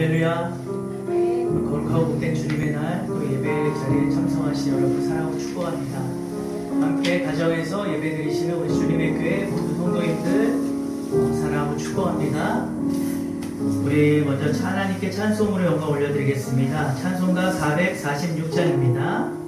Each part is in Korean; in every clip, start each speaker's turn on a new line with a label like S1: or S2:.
S1: 할렐루야. 거룩하고 복된 주님의 날 또 예배 자리에 참석하신 여러분 사랑하고 축복합니다. 함께 가정에서 예배 드리시는 우리 주님의 교회 모든 성도님들 사랑하고 축복합니다. 우리 먼저 하나님께 찬송으로 영광 올려드리겠습니다. 찬송가 446장입니다.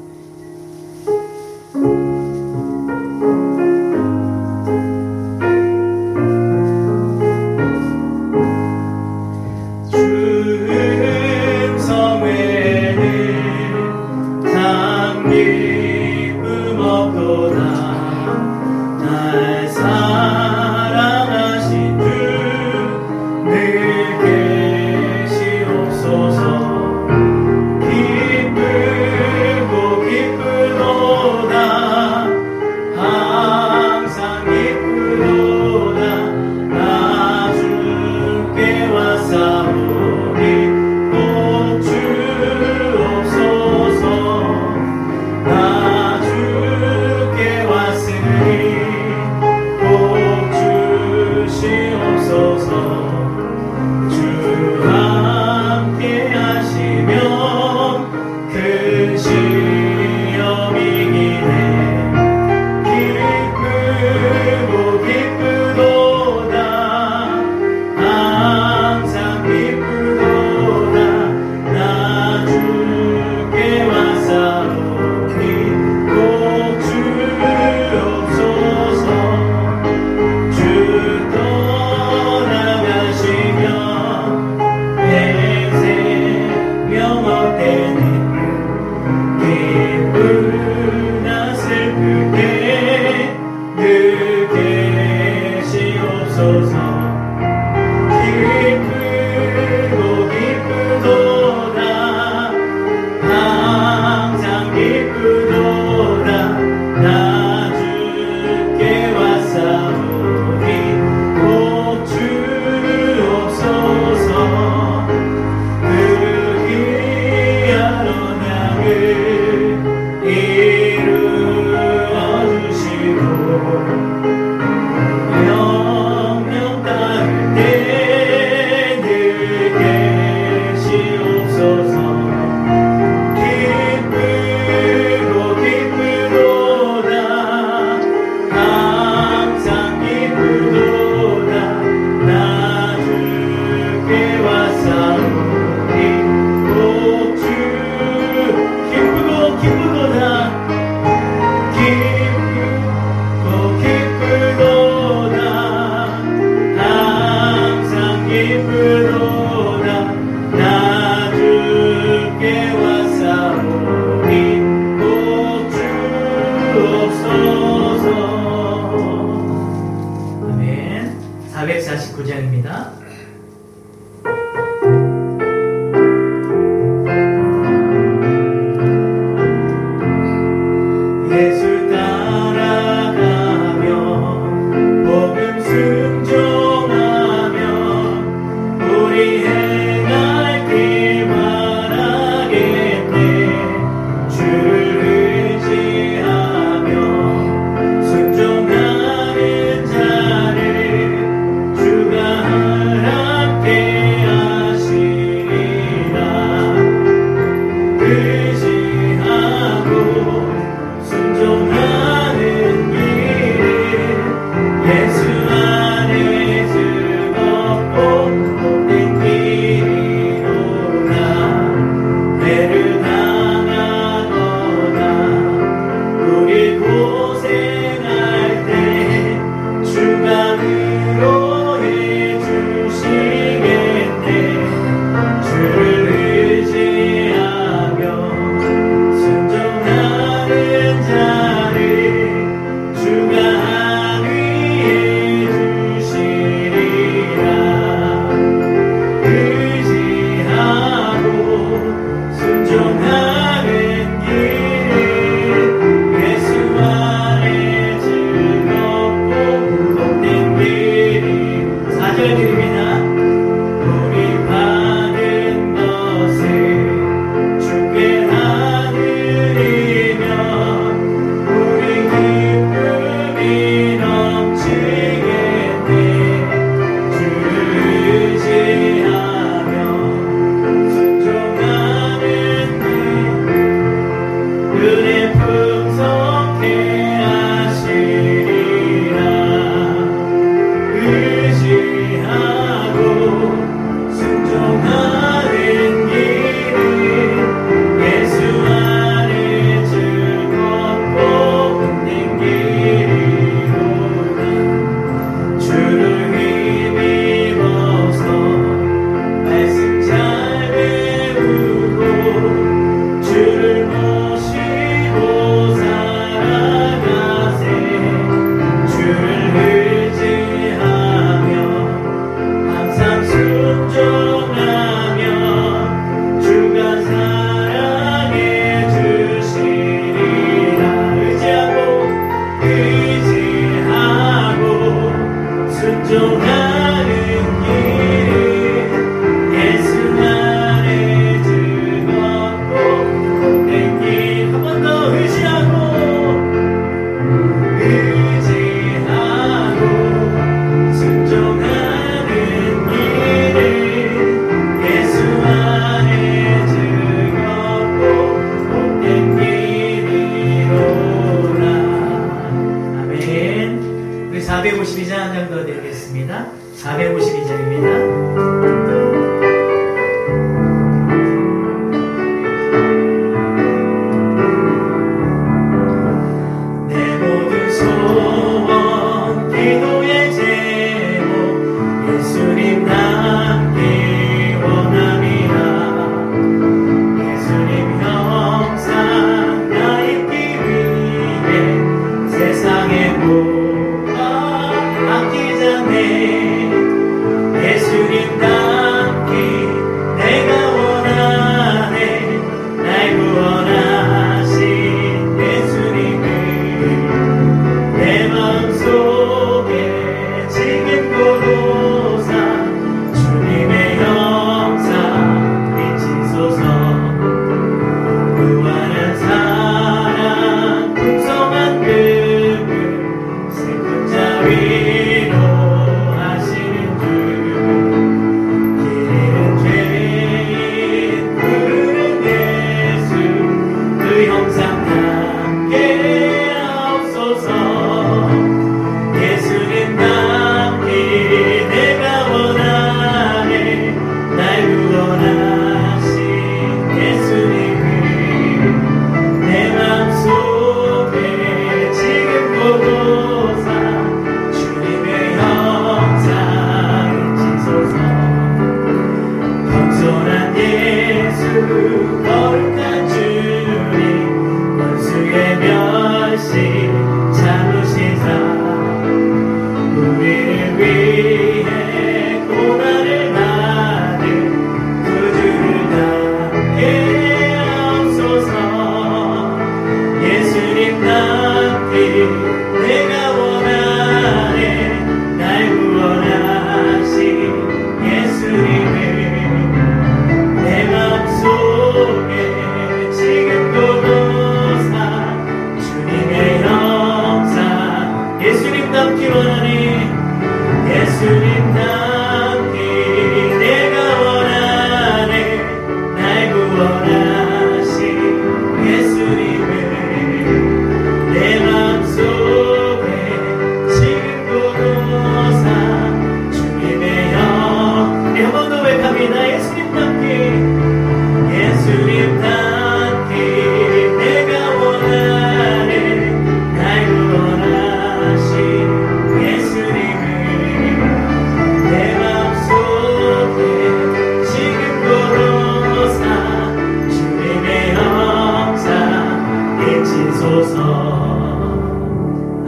S1: 아멘. 449장입니다.
S2: 순종하는 자를 주가
S1: 452장 한 장 더 드리겠습니다. 452장입니다.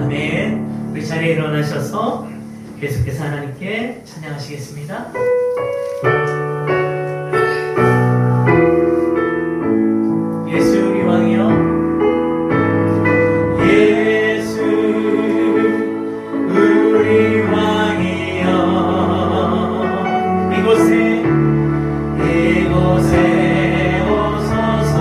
S1: 아멘. 우리 자리에 일어나셔서 계속해서 하나님께 찬양하시겠습니다. 예수 우리 왕이여, 예수 우리 왕이여, 이곳에 오소서.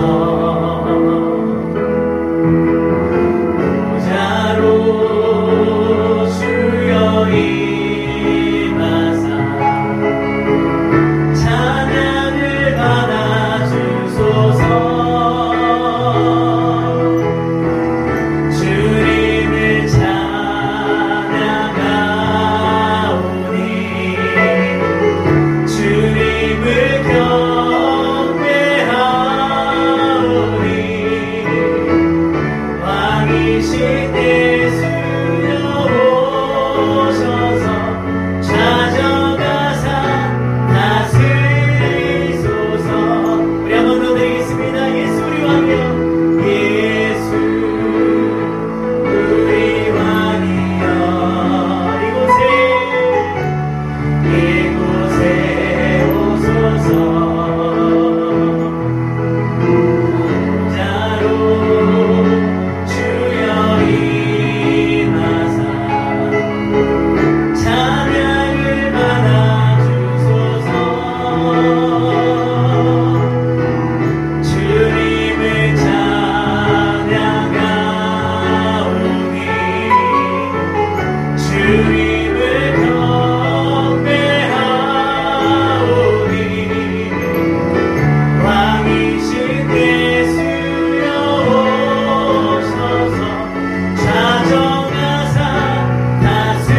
S1: 자정하사 다스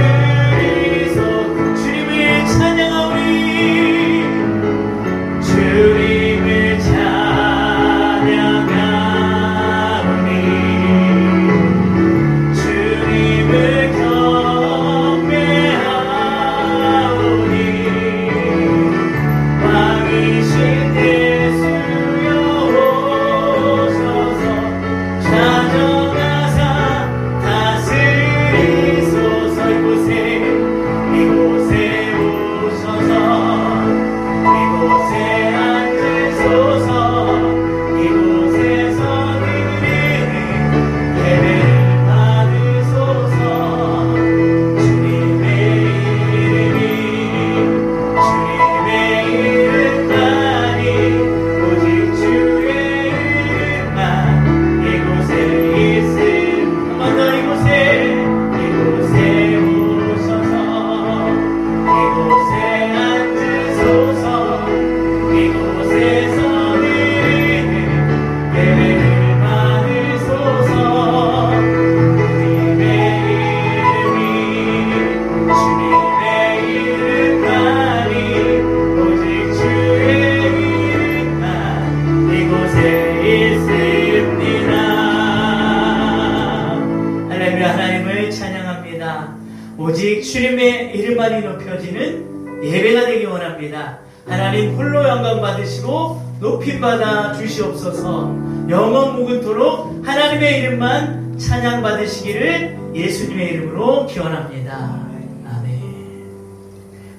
S1: 원합니다. 오직 주님의 이름만이 높여지는 예배가 되기 원합니다. 하나님 홀로 영광 받으시고 높임 받아 주시옵소서. 영원 무근토록 하나님의 이름만 찬양 받으시기를 예수님의 이름으로 기원합니다. 아멘.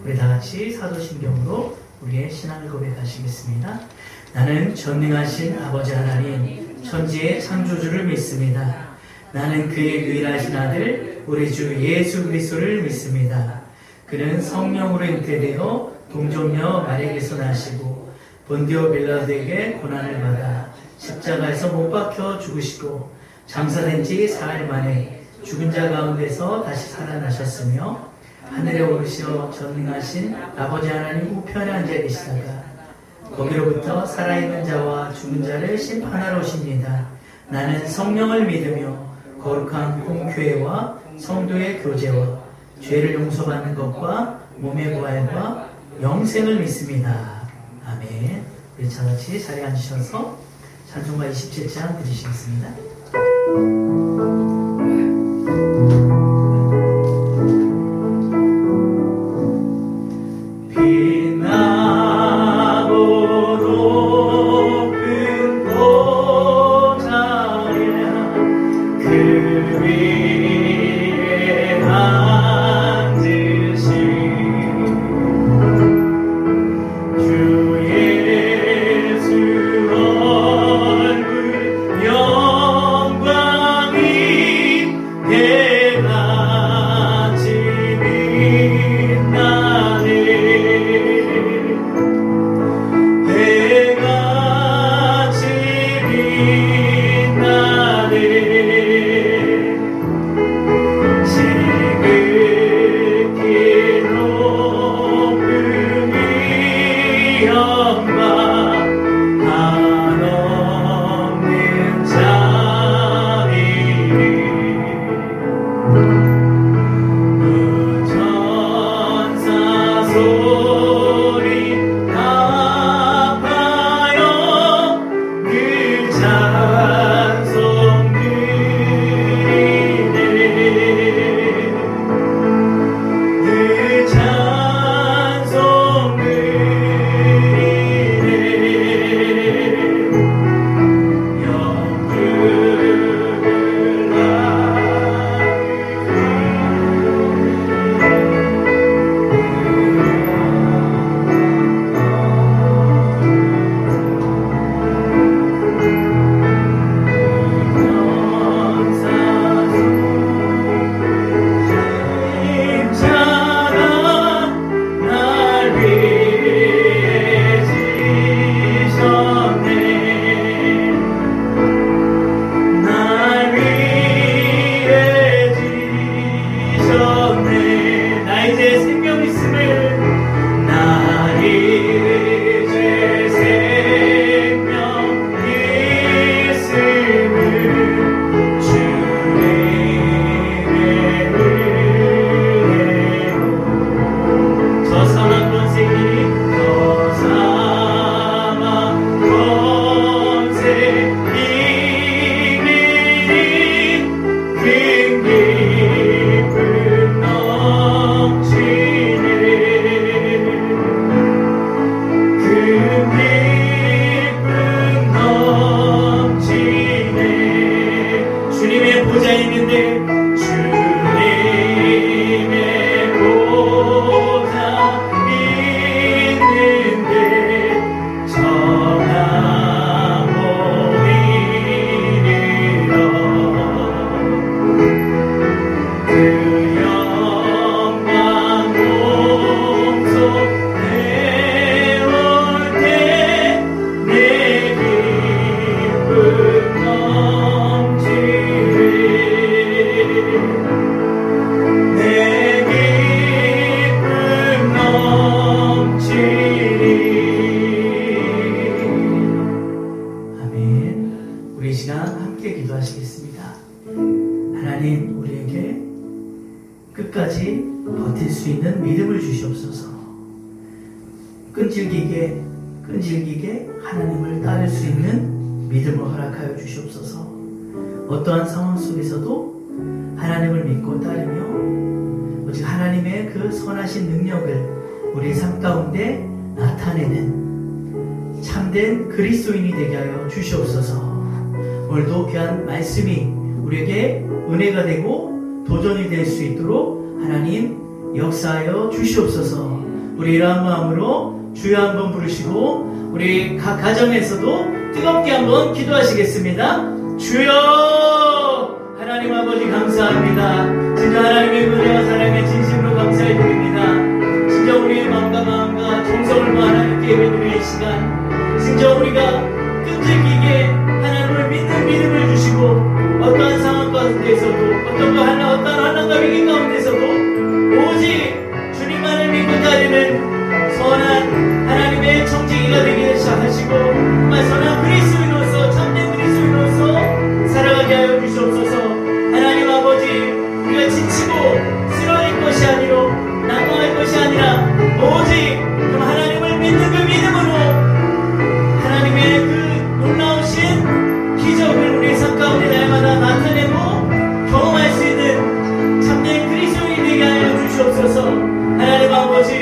S1: 우리 다 같이 사도신경으로 우리의 신앙을 고백하시겠습니다. 나는 전능하신 아버지 하나님 천지의 창조주를 믿습니다. 나는 그의 유일하신 아들 우리 주 예수 그리스도를 믿습니다. 그는 성령으로 잉태되어 동정녀 마리아에게서 나시고 본디오 빌라도에게 고난을 받아 십자가에서 못 박혀 죽으시고 장사된 지 사흘 만에 죽은 자 가운데서 다시 살아나셨으며 하늘에 오르시어 전능하신 아버지 하나님 우편에 앉아 계시다가 거기로부터 살아있는 자와 죽은 자를 심판하러 오십니다. 나는 성령을 믿으며 거룩한 공교회와 성도의 교제와 죄를 용서받는 것과 몸의 부활과 영생을 믿습니다. 아멘. 우리 다같이 자리에 앉으셔서 찬송가 27장 부르시겠습니다. 끈질기게 하나님을 따를 수 있는 믿음을 허락하여 주시옵소서. 어떠한 상황 속에서도 하나님을 믿고 따르며 하나님의 그 선하신 능력을 우리 삶 가운데 나타내는 참된 그리스도인이 되게 하여 주시옵소서. 오늘도 귀한 말씀이 우리에게 은혜가 되고 도전이 될 수 있도록 하나님 역사하여 주시옵소서. 우리 이러한 마음으로 주여 한번 부르시고 우리 각 가정에서도 뜨겁게 한번 기도하시겠습니다. 주여! 하나님 아버지 감사합니다. 진짜 하나님의 은혜와 사랑에 진심으로 감사해 드립니다. 진짜 우리의 마음과 정성을 모아 하나님께 예배드리는 시간, 진짜 우리가 끈질기게 하나님을 믿는 믿음을 주시고 어떠한 상황 가운데서도 어떠한 환난과 위기 가운데서도 오직 주님만을 믿고 따르는 선한 하나님의 청지기가 되게 하시고 정말 선한 그리스도인으로서 참된 그리스도인으로서 살아가게 하여 주시옵소서. 하나님 아버지, 우리가 지치고 쓰러질 것이 아니로 낙망할 것이 아니라 오직 하나님을 믿는 그 믿음으로 하나님의 그 놀라우신 기적을 우리 삶 가운데 날마다 나타내고 경험할 수 있는 참된 그리스도인이 되게 하여 주시옵소서. 하나님 아버지,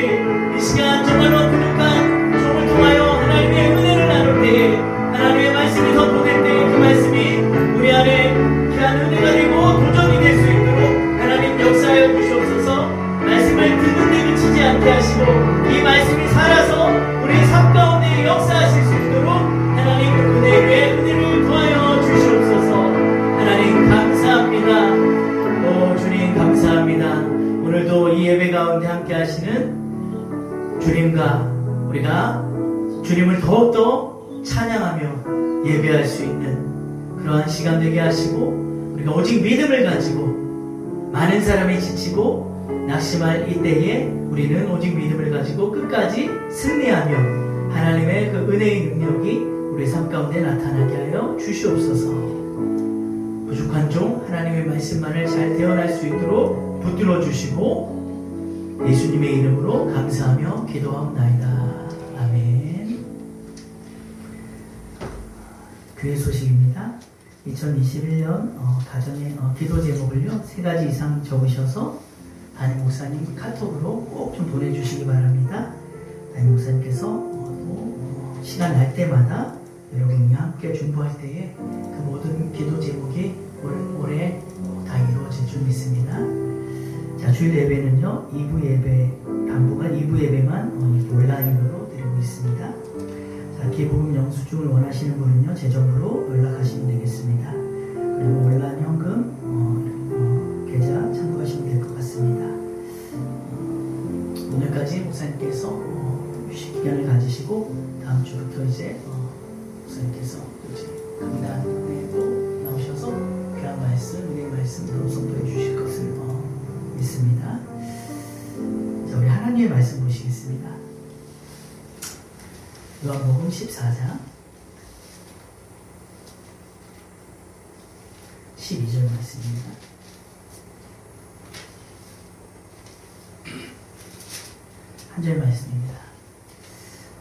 S1: 이 시간 정말로 부족한 종을 통하여 하나님의 은혜를 나눌 때에 하나님의 말씀이 선포될 때에 그 말씀이 우리 안에 귀한 은혜가 되고 도전이 될 수 있도록 하나님 역사하여 주시옵소서. 말씀을 듣는 데 그치지 않게 하시고 이 말씀이 살아서 우리 삶 가운데 역사하실 수 있도록 하나님 은혜 위에 은혜를 더하여 주시옵소서. 하나님 감사합니다. 오 주님 감사합니다. 오늘도 이 예배 가운데 함께 하시는 주님과 우리가 주님을 더욱더 찬양하며 예배할 수 있는 그러한 시간 되게 하시고 우리가 오직 믿음을 가지고 많은 사람이 지치고 낙심할 이때에 우리는 오직 믿음을 가지고 끝까지 승리하며 하나님의 그 은혜의 능력이 우리 삶 가운데 나타나게 하여 주시옵소서. 부족한 종 하나님의 말씀만을 잘 대언할 수 있도록 붙들어 주시고 예수님의 이름으로 감사하며 기도하옵나이다. 아멘. 교회 소식입니다. 2021년 가정의 기도 제목을요 3가지 이상 적으셔서 담임 목사님 카톡으로 꼭 좀 보내주시기 바랍니다. 담임 목사님께서 또 시간 날 때마다 여러분이 함께 중보할 때에 그 모든 기도 제목이 올해 다 이루어질 줄 믿습니다. 자, 주일 예배는요 2부 예배 당분간 2부 예배만 이렇게 온라인으로 드리고 있습니다. 자, 기부금 영수증을 원하시는 분은요 재정부로 연락하시면 되겠습니다. 그리고 온라인 현금 계좌 참고하시면 될 것 같습니다. 오늘까지 목사님께서 휴식 기간을 가지시고 다음 주부터 이제 목사님께서 이제 강단에도 나오셔서 귀한 말씀, 은혜의 말씀으로 선포해 주실 것을 믿습니다. 자, 우리 하나님의 말씀 보시겠습니다. 요한복음 14장 12절 말씀입니다. 한 절 말씀입니다.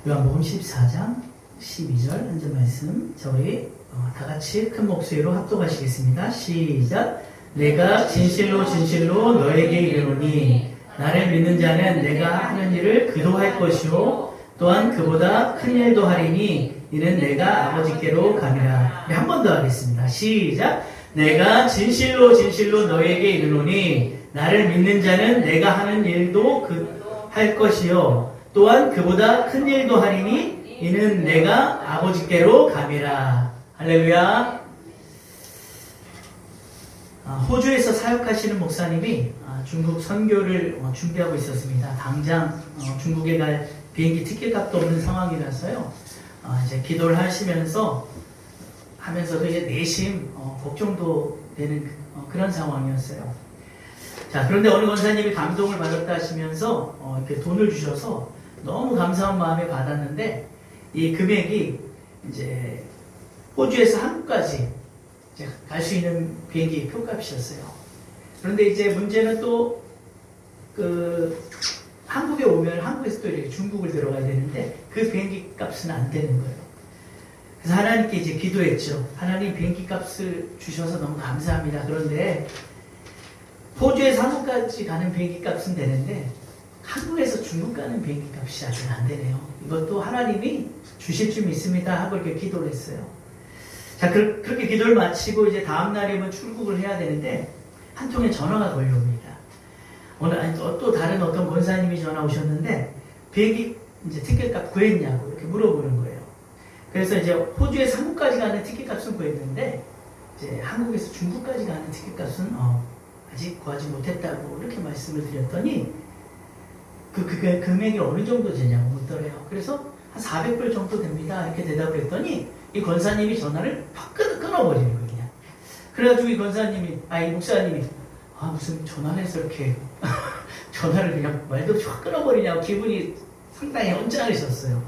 S1: 요한복음 14장 12절 한 절 말씀. 자, 우리 다 같이 큰 목소리로 합독하시겠습니다. 시작. 내가 진실로 진실로 너에게 이르노니 나를 믿는 자는 내가 하는 일을 그도 할 것이요 또한 그보다 큰 일도 하리니 이는 내가 아버지께로 가니라. 한 번 더 하겠습니다. 시작. 내가 진실로 진실로 너에게 이르노니 나를 믿는 자는 내가 하는 일도 할 것이요 또한 그보다 큰 일도 하리니 이는 내가 아버지께로 가미라. 할렐루야. 호주에서 사역하시는 목사님이 중국 선교를 준비하고 있었습니다. 당장 중국에 갈 비행기 티켓 값도 없는 상황이라서요. 이제 기도를 하시면서도 이제 내심 걱정도 되는 그런 상황이었어요. 자, 그런데 어느 권사님이 감동을 받았다 하시면서 이렇게 돈을 주셔서 너무 감사한 마음에 받았는데 이 금액이 이제 호주에서 한국까지 갈 수 있는 비행기 표값이었어요. 그런데 이제 문제는 또 한국에 오면 한국에서 또 이렇게 중국을 들어가야 되는데 그 비행기 값은 안 되는 거예요. 그래서 하나님께 이제 기도했죠. 하나님 비행기 값을 주셔서 너무 감사합니다. 그런데 호주에서 한국까지 가는 비행기 값은 되는데 한국에서 중국 가는 비행기 값이 아직 안 되네요. 이것도 하나님이 주실 줄 믿습니다 하고 이렇게 기도를 했어요. 자, 그렇게 기도를 마치고 이제 다음 날이면 출국을 해야 되는데 한 통의 전화가 걸려옵니다. 오늘 또 다른 어떤 권사님이 전화 오셨는데 비행기 이제 티켓값 구했냐고 이렇게 물어보는 거예요. 그래서 이제 호주에서 한국까지 가는 티켓값은 구했는데 이제 한국에서 중국까지 가는 티켓값은 아직 구하지 못했다고 이렇게 말씀을 드렸더니 그 금액이 어느 정도 되냐고 묻더래요. 그래서 한 400불 정도 됩니다 이렇게 대답을 했더니 이 권사님이 전화를 팍 끊어버리는 거예요. 그냥. 그래가지고 이 목사님이 무슨 전화를 해서 이렇게 전화를 그냥 말도 없이 확 끊어버리냐고 기분이 상당히 언짢으셨어요.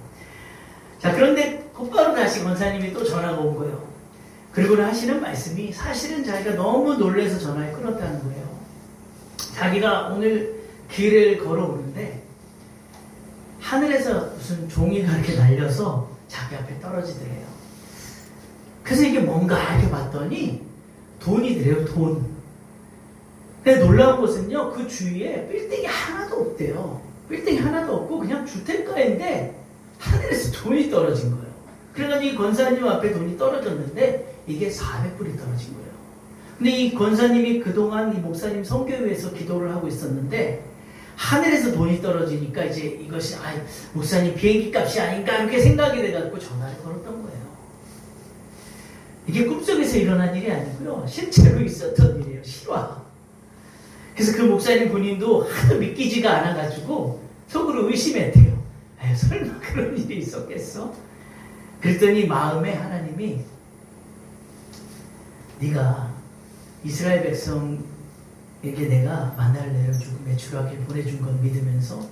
S1: 자, 그런데 곧바로 다시 권사님이 또 전화가 온 거예요. 그리고 하시는 말씀이 사실은 자기가 너무 놀라서 전화를 끊었다는 거예요. 자기가 오늘 길을 걸어오는데 하늘에서 무슨 종이가 이렇게 날려서 자기 앞에 떨어지더래요. 그래서 이게 뭔가 이렇게 봤더니 돈이더래요, 돈. 근데 놀라운 것은요, 그 주위에 빌딩이 하나도 없대요. 빌딩이 하나도 없고 그냥 주택가인데 하늘에서 돈이 떨어진 거예요. 그래가지고 이 권사님 앞에 돈이 떨어졌는데 이게 400불이 떨어진 거예요. 근데 이 권사님이 그동안 이 목사님 선교회에서 기도를 하고 있었는데 하늘에서 돈이 떨어지니까 이제 이것이 목사님 비행기 값이 아닌가 이렇게 생각이 돼가지고 전화를 걸었던 거예요. 이게 꿈속에서 일어난 일이 아니고요. 실제로 있었던 일이에요. 실화. 그래서 그 목사님 본인도 하도 믿기지가 않아가지고 속으로 의심했대요. 설마 그런 일이 있었겠어? 그랬더니 마음에 하나님이 네가 이스라엘 백성에게 내가 만나를 내려주고 매출하게 보내준 건 믿으면서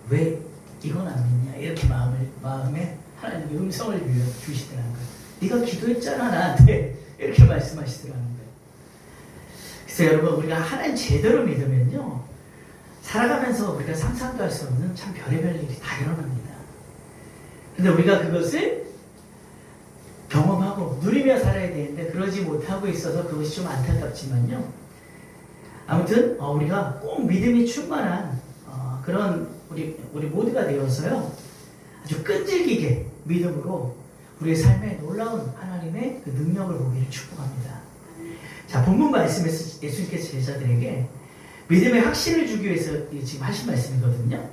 S1: 왜 이건 안 믿냐? 이렇게 마음에 하나님이 음성을 주시더라는 거예요. 네가 기도했잖아 나한테 이렇게 말씀하시더라는 거예요. 그래서 여러분 우리가 하나님 제대로 믿으면요 살아가면서 우리가 상상도 할 수 없는 참 별의별 일이 다 일어납니다. 근데 우리가 그것을 경험하고 누리며 살아야 되는데 그러지 못하고 있어서 그것이 좀 안타깝지만요. 아무튼 우리가 꼭 믿음이 충만한 그런 우리 모두가 되어서요 아주 끈질기게 믿음으로 우리의 삶에 놀라운 하나님의 그 능력을 보기를 축복합니다. 자, 본문 말씀에서 예수님께서 제자들에게 믿음의 확신을 주기 위해서 지금 하신 말씀이거든요.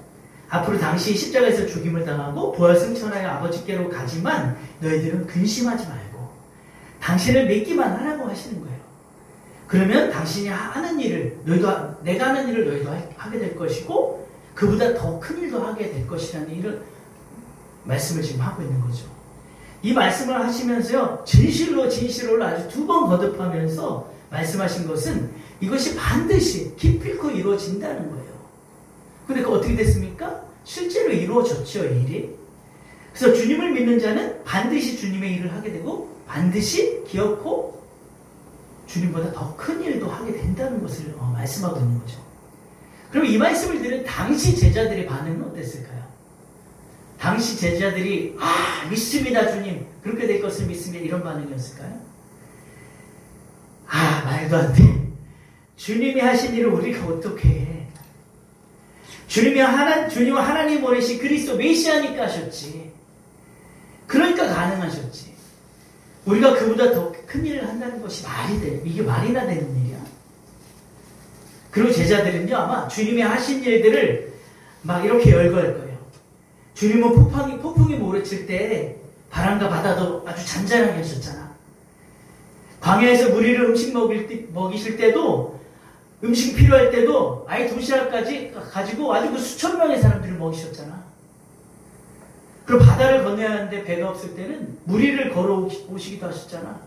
S1: 앞으로 당시 십자가에서 죽임을 당하고 부활 승천하여 아버지께로 가지만 너희들은 근심하지 말고 당신을 믿기만 하라고 하시는 거예요. 그러면 당신이 하는 일을 내가 하는 일을 너희도 하게 될 것이고 그보다 더 큰 일도 하게 될 것이라는 일을 말씀을 지금 하고 있는 거죠. 이 말씀을 하시면서요 진실로 아주 2번 거듭하면서 말씀하신 것은 이것이 반드시 기필코 이루어진다는 거예요. 근데 어떻게 됐습니까? 실제로 이루어졌죠, 일이. 그래서 주님을 믿는 자는 반드시 주님의 일을 하게 되고 반드시 기어코 주님보다 더 큰 일도 하게 된다는 것을 말씀하고 있는 거죠. 그럼 이 말씀을 들은 당시 제자들의 반응은 어땠을까요? 당시 제자들이 믿습니다 주님 그렇게 될 것을 믿습니다 이런 반응이었을까요? 말도 안 돼. 주님이 하신 일을 우리가 어떻게 해? 주님은 하나님 보내신 그리스도 메시아니까 하셨지. 그러니까 가능하셨지. 우리가 그보다 더 큰 일을 한다는 것이 말이 돼. 이게 말이나 되는 일이야. 그리고 제자들은요 아마 주님이 하신 일들을 막 이렇게 열거할 거예요. 주님은 폭풍이 몰아칠 때 바람과 바다도 아주 잔잔하게 하셨잖아. 광야에서 무리를 음식 먹이실 때도 음식 필요할 때도 아예 도시락까지 가지고 아주 그 수천 명의 사람들을 먹이셨잖아. 그리고 바다를 건너야 하는데 배가 없을 때는 무리를 걸어오시기도 하셨잖아.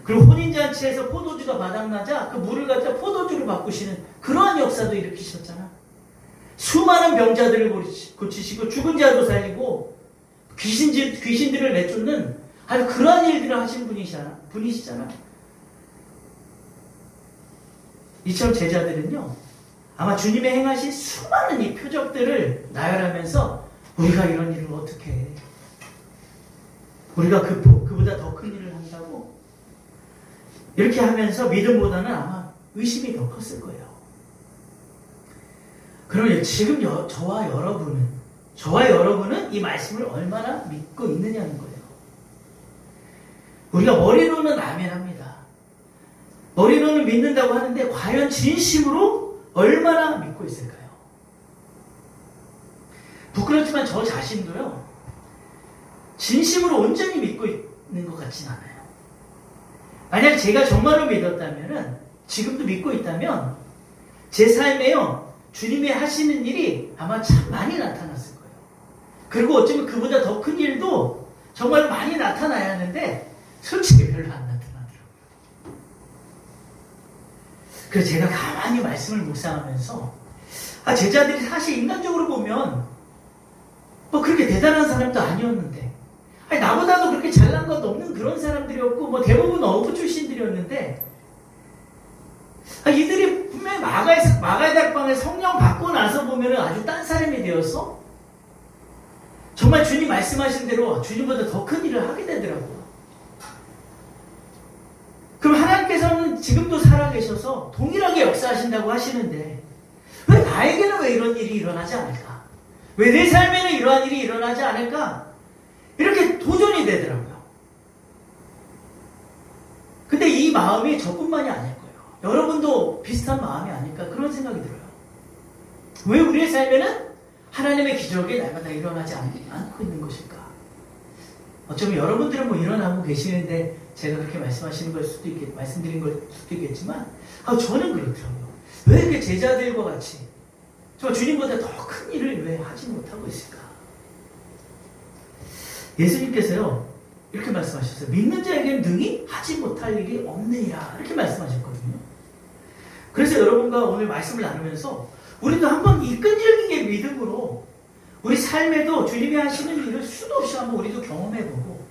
S1: 그리고 혼인잔치에서 포도주가 바닥나자 그 물을 갖다 포도주로 바꾸시는 그러한 역사도 일으키셨잖아. 수많은 병자들을 고치시고 죽은 자도 살리고 귀신들을 내쫓는 아주 그러한 일들을 하신 분이시잖아. 이처럼 제자들은요 아마 주님의 행하신 수많은 이 표적들을 나열하면서 우리가 이런 일을 어떻게 해? 우리가 그보다 더 큰 일을 한다고? 이렇게 하면서 믿음보다는 아마 의심이 더 컸을 거예요. 그러면 지금 저와 여러분은 이 말씀을 얼마나 믿고 있느냐는 거예요. 우리가 머리로는 아멘합니다. 머리로는 믿는다고 하는데 과연 진심으로 얼마나 믿고 있을까요? 부끄럽지만 저 자신도요, 진심으로 온전히 믿고 있는 것 같진 않아요. 만약 제가 정말로 믿었다면, 지금도 믿고 있다면 제 삶에요, 주님이 하시는 일이 아마 참 많이 나타났을 거예요. 그리고 어쩌면 그보다 더 큰 일도 정말 많이 나타나야 하는데 솔직히 별로 안 나타나더라고요. 그래서 제가 가만히 말씀을 묵상하면서 제자들이 사실 인간적으로 보면 뭐 그렇게 대단한 사람도 아니었는데, 나보다도 그렇게 잘난 것도 없는 그런 사람들이었고, 뭐 대부분 어부 출신들이었는데, 이들이 분명히 마가의 다락방에 성령 받고 나서 보면은 아주 딴 사람이 되어서 정말 주님 말씀하신 대로 주님보다 더 큰 일을 하게 되더라고요. 그럼 하나님께서는 지금도 살아계셔서 동일하게 역사하신다고 하시는데 왜 나에게는 왜 이런 일이 일어나지 않을까? 왜 내 삶에는 이러한 일이 일어나지 않을까? 이렇게 도전이 되더라고요. 근데 이 마음이 저뿐만이 아닐 거예요. 여러분도 비슷한 마음이 아닐까 그런 생각이 들어요. 왜 우리의 삶에는 하나님의 기적이 날마다 일어나지 않고 있는 것일까? 어쩌면 여러분들은 뭐 일어나고 계시는데 제가 그렇게 말씀드린 걸 수도 있겠지만 저는 그렇더라고요. 왜 이렇게 제자들과 같이 주님보다 더 큰 일을 왜 하지 못하고 있을까? 예수님께서요 이렇게 말씀하셨어요. 믿는 자에게는 능히 하지 못할 일이 없느니라, 이렇게 말씀하셨거든요. 그래서 여러분과 오늘 말씀을 나누면서 우리도 한번 이 끈질기게 믿음으로 우리 삶에도 주님이 하시는 일을 수도 없이 한번 우리도 경험해보고,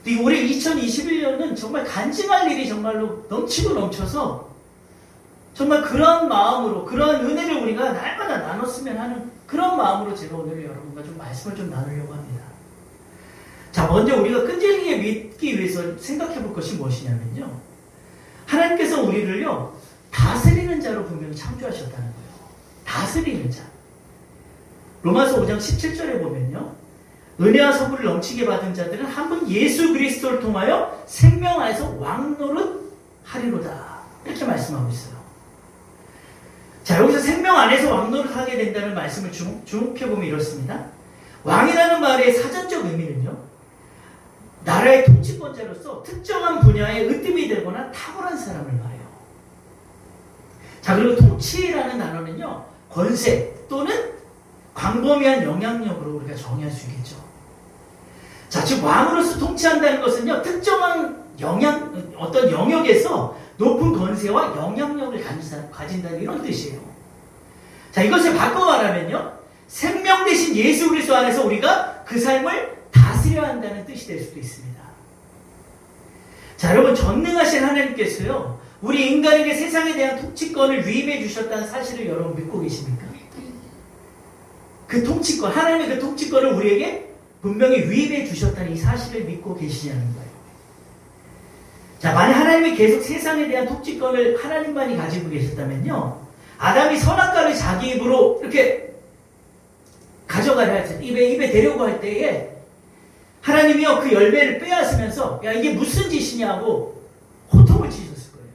S1: 이 올해 2021년은 정말 간증할 일이 정말로 넘치고 넘쳐서 정말 그런 마음으로, 그런 은혜를 우리가 날마다 나눴으면 하는 그런 마음으로 제가 오늘 여러분과 좀 말씀을 좀 나누려고 합니다. 자, 먼저 우리가 끈질기게 믿기 위해서 생각해 볼 것이 무엇이냐면요, 하나님께서 우리를요 다스리는 자로 분명히 창조하셨다는 거예요. 다스리는 자. 로마서 5장 17절에 보면요, 은혜와 선물을 넘치게 받은 자들은 한 분 예수 그리스도를 통하여 생명 안에서 왕노릇 하리로다, 이렇게 말씀하고 있어요. 자, 여기서 생명 안에서 왕노릇 하게 된다는 말씀을 주목해보면 이렇습니다. 왕이라는 말의 사전적 의미는요, 나라의 통치권자로서 특정한 분야에 으뜸이 되거나 탁월한 사람을 말해요. 자, 그리고 통치라는 단어는요, 권세 또는 광범위한 영향력으로 우리가 정의할 수 있겠죠. 자, 즉 왕으로서 통치한다는 것은요, 특정한 어떤 영역에서 높은 권세와 영향력을 가진다는 이런 뜻이에요. 자, 이것을 바꿔 말하면요, 생명 대신 예수 그리스도 안에서 우리가 그 삶을 다스려야 한다는 뜻이 될 수도 있습니다. 자, 여러분, 전능하신 하나님께서요 우리 인간에게 세상에 대한 통치권을 위임해 주셨다는 사실을 여러분 믿고 계십니까? 그 통치권, 하나님의 그 통치권을 우리에게 분명히 위임해 주셨다는 이 사실을 믿고 계시냐는 거예요. 자, 만약 하나님이 계속 세상에 대한 통치권을 하나님만이 가지고 계셨다면요, 아담이 선악과를 자기 입으로 이렇게 가져가려 할 때, 입에 대려고 할 때에 하나님이요 그 열매를 빼앗으면서 야, 이게 무슨 짓이냐고 호통을 치셨을 거예요.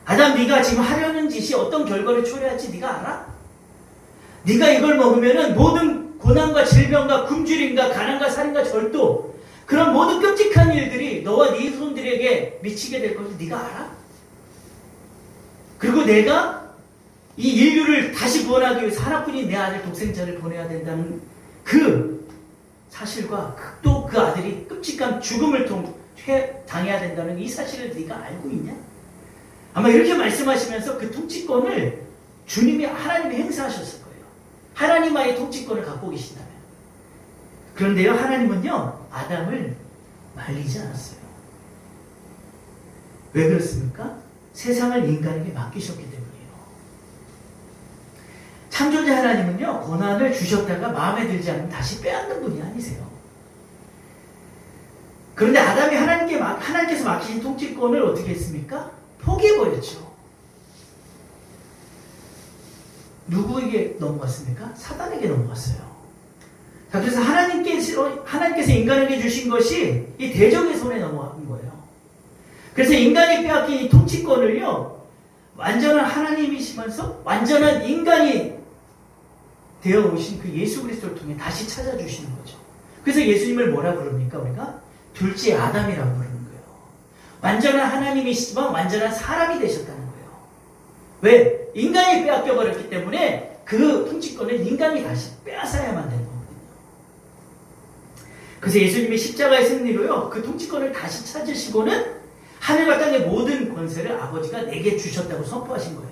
S1: 아담, 네가 지금 하려는 짓이 어떤 결과를 초래할지 네가 알아? 네가 이걸 먹으면은 모든 고난과 질병과 굶주림과 가난과 살인과 절도, 그런 모든 끔찍한 일들이 너와 네 손들에게 미치게 될 것을 네가 알아? 그리고 내가 이 인류를 다시 구원하기 위해서 하나뿐인 내 아들 독생자를 보내야 된다는 그 사실과 또 그 아들이 끔찍한 죽음을 당해야 된다는 이 사실을 네가 알고 있냐? 아마 이렇게 말씀하시면서 그 통치권을 주님이, 하나님이 행사하셨을 거예요. 하나님만의 통치권을 갖고 계신다면. 그런데요, 하나님은요 아담을 말리지 않았어요. 왜 그렇습니까? 세상을 인간에게 맡기셨기 때문이에요. 창조자 하나님은요 고난을 주셨다가 마음에 들지 않으면 다시 빼앗는 분이 아니세요. 그런데 아담이 하나님께서 맡기신 통치권을 어떻게 했습니까? 포기해버렸죠. 누구에게 넘어갔습니까? 사단에게 넘어갔어요. 자, 그래서 하나님께서 인간에게 주신 것이 이 대적의 손에 넘어간 거예요. 그래서 인간이 빼앗긴 이 통치권을요, 완전한 하나님이시면서 완전한 인간이 되어 오신 그 예수 그리스도를 통해 다시 찾아주시는 거죠. 그래서 예수님을 뭐라 부릅니까? 우리가 둘째 아담이라고 부르는 거예요. 완전한 하나님이시지만 완전한 사람이 되셨다는 거예요. 왜? 인간이 빼앗겨 버렸기 때문에 그 통치권을 인간이 다시 빼앗아야만 되는 거거든요. 그래서 예수님이 십자가의 승리로요, 그 통치권을 다시 찾으시고는 하늘과 땅의 모든 권세를 아버지가 내게 주셨다고 선포하신 거예요.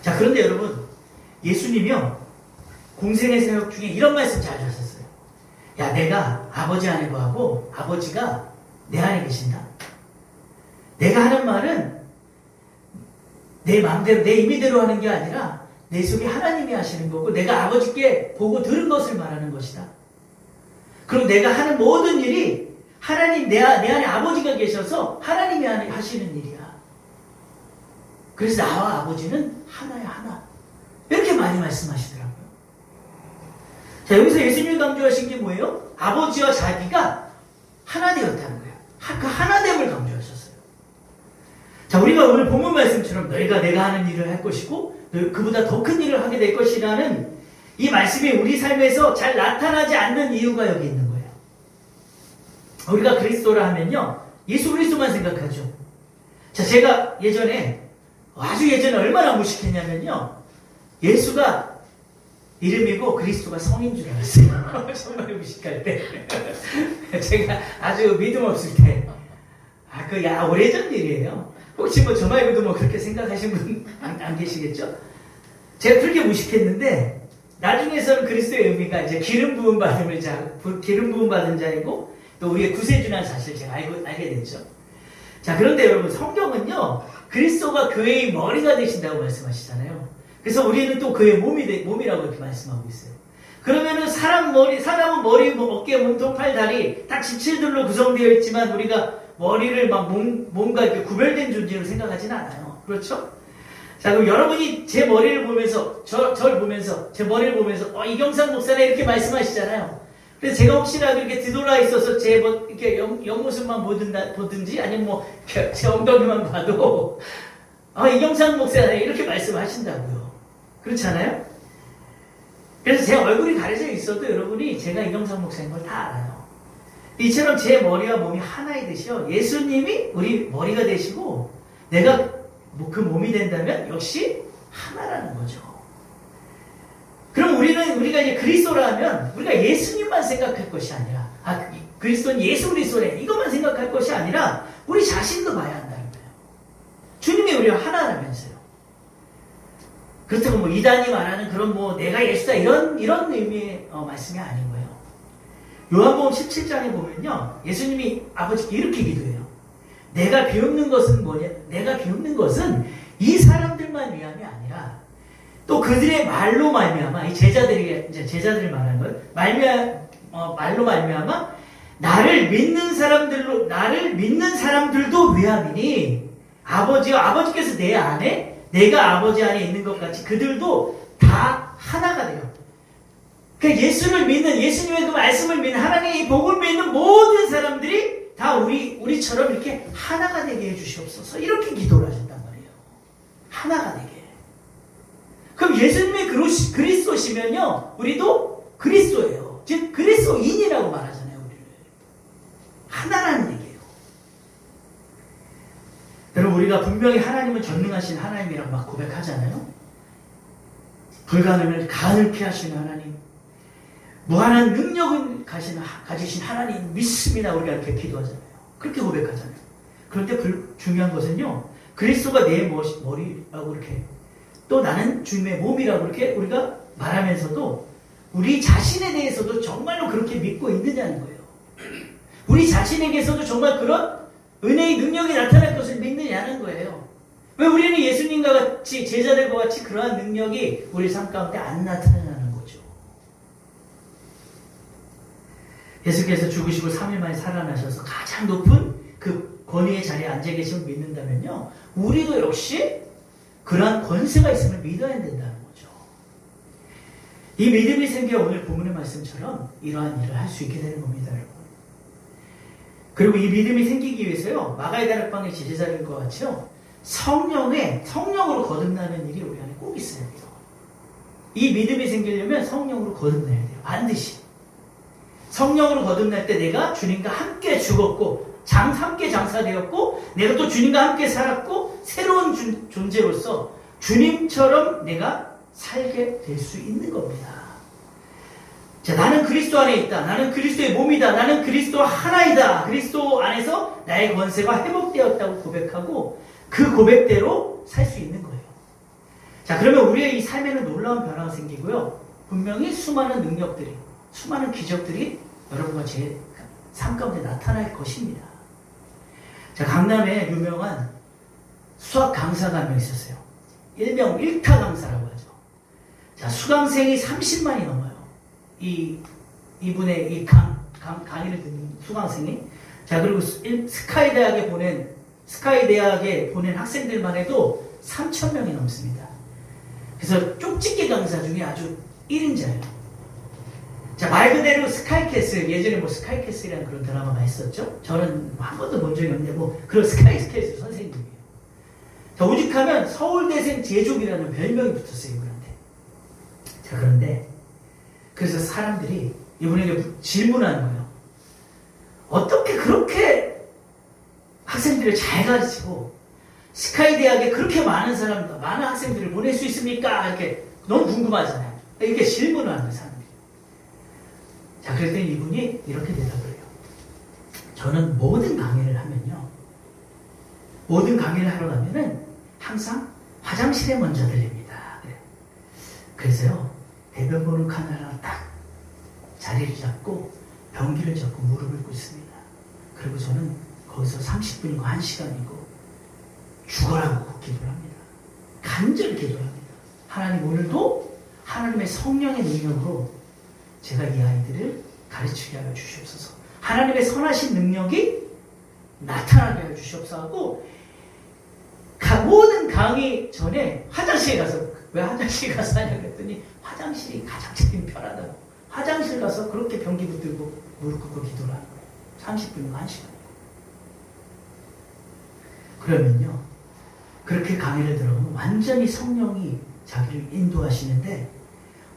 S1: 자, 그런데 여러분, 예수님이요, 공생의 사역 중에 이런 말씀 잘 하셨어요. 야, 내가 아버지 안에 거하고 아버지가 내 안에 계신다. 내가 하는 말은 내 마음대로, 내 임의대로 하는 게 아니라 내 속에 하나님이 하시는 거고 내가 아버지께 보고 들은 것을 말하는 것이다. 그리고 내가 하는 모든 일이 하나님, 내 안에 아버지가 계셔서 하나님이 하시는 일이야. 그래서 나와 아버지는 하나야, 하나. 이렇게 많이 말씀하시더라고요. 자, 여기서 예수님이 강조하신 게 뭐예요? 아버지와 자기가 하나 되었다는 거예요. 그 하나됨을 강조하셨어요. 자, 우리가 오늘 본문 말씀처럼 너희가 내가 하는 일을 할 것이고 그보다 더 큰 일을 하게 될 것이라는 이 말씀이 우리 삶에서 잘 나타나지 않는 이유가 여기 있는 거예요. 우리가 그리스도라 하면요, 예수 그리스도만 생각하죠. 자, 제가 아주 예전에 얼마나 무식했냐면요, 예수가 이름이고 그리스도가 성인 줄 알았어요. 정말 무식할 때. 제가 아주 믿음 없을 때. 오래전 일이에요. 혹시 저 말고도 그렇게 생각하신 분 안 계시겠죠? 제가 그렇게 무식했는데, 나중에서는 그리스도의 의미가 이제 기름 부음 받은 자이고, 또 우리의 구세주라는 사실을 제가 알게 됐죠. 자, 그런데 여러분, 성경은요, 그리스도가 교회의 머리가 되신다고 말씀하시잖아요. 그래서 우리는 또 그의 몸이라고 이렇게 말씀하고 있어요. 그러면은 사람은 머리, 어깨, 몸통, 팔, 다리 다 지체들로 구성되어 있지만 우리가 머리를 몸과 이렇게 구별된 존재로 생각하지는 않아요. 그렇죠? 자, 그럼 여러분이 제 머리를 보면서, 저를 보면서, 제 머리를 보면서, 이경상 목사님 이렇게 말씀하시잖아요. 그래서 제가 혹시라도 이렇게 뒤돌아 있어서 이렇게 옆모습만 보든지, 아니면 제 엉덩이만 봐도, 이경상 목사님 이렇게 말씀하신다고요. 그렇지 않아요? 그래서 제 얼굴이 가려져 있어도 여러분이 제가 이경상 목사인 걸 다 알아요. 이처럼 제 머리와 몸이 하나이듯이요, 예수님이 우리 머리가 되시고 내가 그 몸이 된다면 역시 하나라는 거죠. 그럼 우리가 이제 그리스도라면 우리가 예수님만 생각할 것이 아니라, 그리스도는 예수 그리스도래, 이것만 생각할 것이 아니라 우리 자신도 봐야 한다는 거예요. 주님이 우리와 하나라면서요. 그렇다고 이단이 말하는 그런 내가 예수다 이런 의미의 말씀이 아닌 거예요. 요한복음 17장에 보면요, 예수님이 아버지께 이렇게 기도해요. 내가 비웃는 것은 뭐냐? 내가 비웃는 것은 이 사람들만 위함이 아니라 또 그들의 말로 말미암아, 이 제자들을 말하는 거예요. 말로 말미암아 나를 믿는 사람들도 위함이니, 아버지께서 내 안에, 내가 아버지 안에 있는 것 같이 그들도 다 하나가 돼요. 그러니까 예수님의 그 말씀을 믿는, 하나님의 이 복을 믿는 모든 사람들이 다 우리처럼 이렇게 하나가 되게 해주시옵소서, 이렇게 기도를 하셨단 말이에요. 하나가 되게. 그럼 예수님이 그리스도시면요, 우리도 그리스도예요. 즉 그리스도인이라고 말하잖아요. 우리를 하나라는 얘기예요. 여러분, 우리가 분명히 하나님은 전능하신 하나님이라고 막 고백하잖아요. 불가능을 가능케 하시는 하나님, 무한한 능력을 가지신 하나님 믿습니다, 우리가 이렇게 기도하잖아요. 그렇게 고백하잖아요. 그런데 중요한 것은요, 그리스도가 내 머리라고 이렇게, 또 나는 주님의 몸이라고 이렇게 우리가 말하면서도 우리 자신에 대해서도 정말로 그렇게 믿고 있느냐는 거예요. 우리 자신에게서도 정말 그런 은혜의 능력이 나타날 것을 믿느냐는 거예요. 왜 우리는 예수님과 같이, 제자들과 같이 그러한 능력이 우리 삶 가운데 안 나타나는 거죠. 예수께서 죽으시고 3일 만에 살아나셔서 가장 높은 그 권위의 자리에 앉아 계심을 믿는다면요, 우리도 역시 그러한 권세가 있음을 믿어야 된다는 거죠. 이 믿음이 생겨 오늘 본문의 말씀처럼 이러한 일을 할 수 있게 되는 겁니다, 여러분. 그리고 이 믿음이 생기기 위해서요, 마가의 다락방의 제자들인 것 같이요, 성령으로 거듭나는 일이 우리 안에 꼭 있어야 돼요. 이 믿음이 생기려면 성령으로 거듭나야 돼요. 반드시. 성령으로 거듭날 때 내가 주님과 함께 죽었고, 함께 장사되었고, 내가 또 주님과 함께 살았고, 새로운 존재로서 주님처럼 내가 살게 될 수 있는 겁니다. 자, 나는 그리스도 안에 있다. 나는 그리스도의 몸이다. 나는 그리스도 하나이다. 그리스도 안에서 나의 권세가 회복되었다고 고백하고 그 고백대로 살 수 있는 거예요. 자, 그러면 우리의 이 삶에는 놀라운 변화가 생기고요. 분명히 수많은 능력들이, 수많은 기적들이 여러분과 제 삶 가운데 나타날 것입니다. 자, 강남에 유명한 수학 강사가 한 명 있었어요. 일명 1타 강사라고 하죠. 자, 수강생이 30만이 넘어요. 이분의 이 강의를 듣는 수강생이. 자, 그리고 스카이 대학에 보낸 학생들만 해도 3,000명이 넘습니다. 그래서 쪽집게 강사 중에 아주 1인자예요. 자, 말 그대로 스카이캐슬, 예전에 뭐 스카이캐슬이라는 그런 드라마가 있었죠. 저는 한 번도 본 적이 없는데 그런 스카이캐슬 선생님이에요. 자, 오직하면 서울대생 제족이라는 별명이 붙었어요, 이분한테. 자, 그런데 그래서 사람들이 이분에게 질문하는 거예요. 어떻게 그렇게 학생들을 잘 가르치고 스카이 대학에 그렇게 많은 학생들을 보낼 수 있습니까? 이렇게 너무 궁금하잖아요. 이렇게 질문을 하는 거예요, 사람들이. 자, 그랬더니 이분이 이렇게 대답을 해요. 저는 모든 강의를 하러 가면은 항상 화장실에 먼저 들립니다. 그래서요, 대변 보는 칸 하나 딱 자리를 잡고 변기를 잡고 무릎을 꿇습니다. 그리고 저는 거기서 30분이고 1시간이고 죽어라고 기도를 합니다. 간절히 기도를 합니다. 하나님, 오늘도 하나님의 성령의 능력으로 제가 이 아이들을 가르치게 하여 주시옵소서. 하나님의 선하신 능력이 나타나게 하여 주시옵소서 하고, 모든 강의 전에 화장실에 가서, 왜 화장실에 가서 하냐 그랬더니 화장실이 가장 제일 편하다고. 화장실 가서 그렇게 변기 붙들고 무릎 꿇고 기도를 하는 거예요. 30분이고 1시간. 그러면요, 그렇게 강의를 들어보면 완전히 성령이 자기를 인도하시는데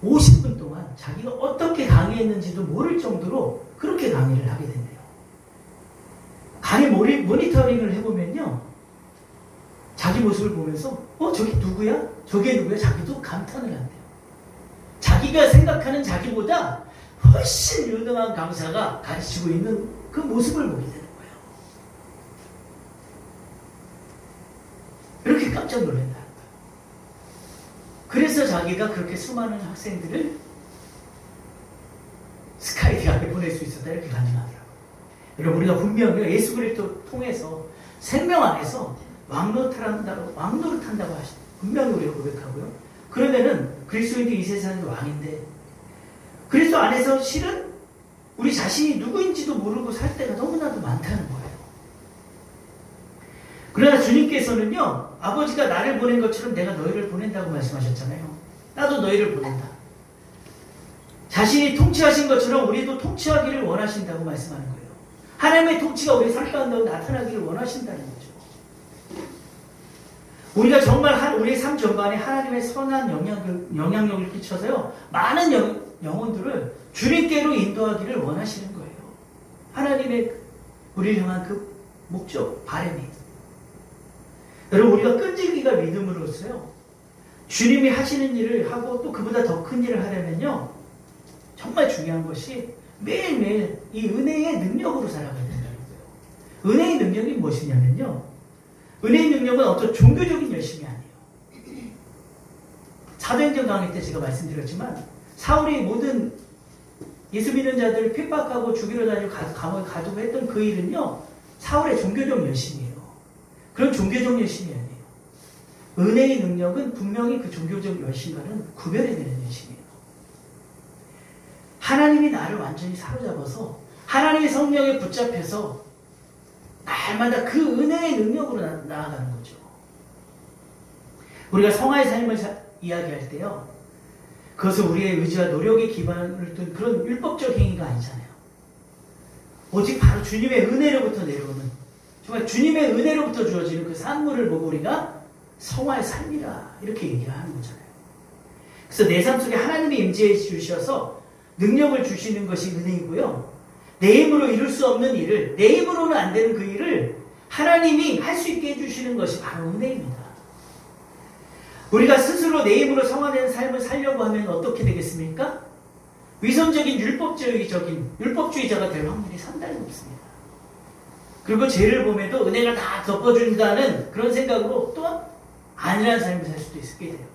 S1: 50분 동안 자기가 어떻게 강의했는지도 모를 정도로 그렇게 강의를 하게 된대요. 강의 모니터링을 해보면요, 자기 모습을 보면서 저기 누구야? 저게 누구야? 자기도 감탄을 한대요. 자기가 생각하는 자기보다 훨씬 유능한 강사가 가르치고 있는 그 모습을 보게 되는 거예요. 이렇게 깜짝 놀란다는 거예요. 그래서 자기가 그렇게 수많은 학생들을 스카이 대학에 보낼 수 있었다, 이렇게 가능하더라고요. 여러분, 우리가 분명히 예수 그리스도 통해서 생명 안에서 왕노릇한다고 분명히 우리가 고백하고요. 그러면은 그리스도인도 이 세상의 왕인데, 그리스도 안에서 실은 우리 자신이 누구인지도 모르고 살 때가 너무나도 많다는 거예요. 그러나 주님께서는요, 아버지가 나를 보낸 것처럼 내가 너희를 보낸다고 말씀하셨잖아요. 나도 너희를 보낸다. 자신이 통치하신 것처럼 우리도 통치하기를 원하신다고 말씀하는 거예요. 하나님의 통치가 우리 삶 가운데 나타나기를 원하신다는 거죠. 우리가 정말 우리의 삶 전반에 하나님의 선한 영향력을 끼쳐서요, 많은 영혼들을 주님께로 인도하기를 원하시는 거예요. 하나님의 우리를 향한 그 목적, 바람이. 여러분, 우리가 끈질기가 믿음으로써요, 주님이 하시는 일을 하고 또 그보다 더 큰 일을 하려면요, 정말 중요한 것이 매일매일 이 은혜의 능력으로 살아가야 된다는 거예요. 은혜의 능력이 무엇이냐면요, 은혜의 능력은 어떤 종교적인 열심이 아니에요. 사도행전 강의 때 제가 말씀드렸지만, 사울이 모든 예수 믿는 자들을 핍박하고 죽이러 다니고 감옥에 가두고 했던 그 일은요, 사울의 종교적 열심이에요. 그런 종교적 열심이 아니에요. 은혜의 능력은 분명히 그 종교적 열심과는 구별이 되는 열심이에요. 하나님이 나를 완전히 사로잡아서 하나님의 성령에 붙잡혀서 날마다 그 은혜의 능력으로 나아가는 거죠. 우리가 성화의 삶을 이야기할 때요, 그것은 우리의 의지와 노력에 기반을 둔 그런 율법적 행위가 아니잖아요. 오직 바로 주님의 은혜로부터 내려오는, 정말 주님의 은혜로부터 주어지는 그 산물을 보고 우리가 성화의 삶이라 이렇게 얘기하는 거잖아요. 그래서 내 삶 속에 하나님이 임재해 주셔서 능력을 주시는 것이 은혜이고요, 내 힘으로 이룰 수 없는 일을, 내 힘으로는 안 되는 그 일을 하나님이 할 수 있게 해주시는 것이 바로 은혜입니다. 우리가 스스로 내 힘으로 성화되는 삶을 살려고 하면 어떻게 되겠습니까? 위선적인 율법주의자가 될 확률이 상당히 높습니다. 그리고 죄를 보면도 은혜가 다 덮어준다는 그런 생각으로 또 아니라는 삶을 살 수도 있게 돼요.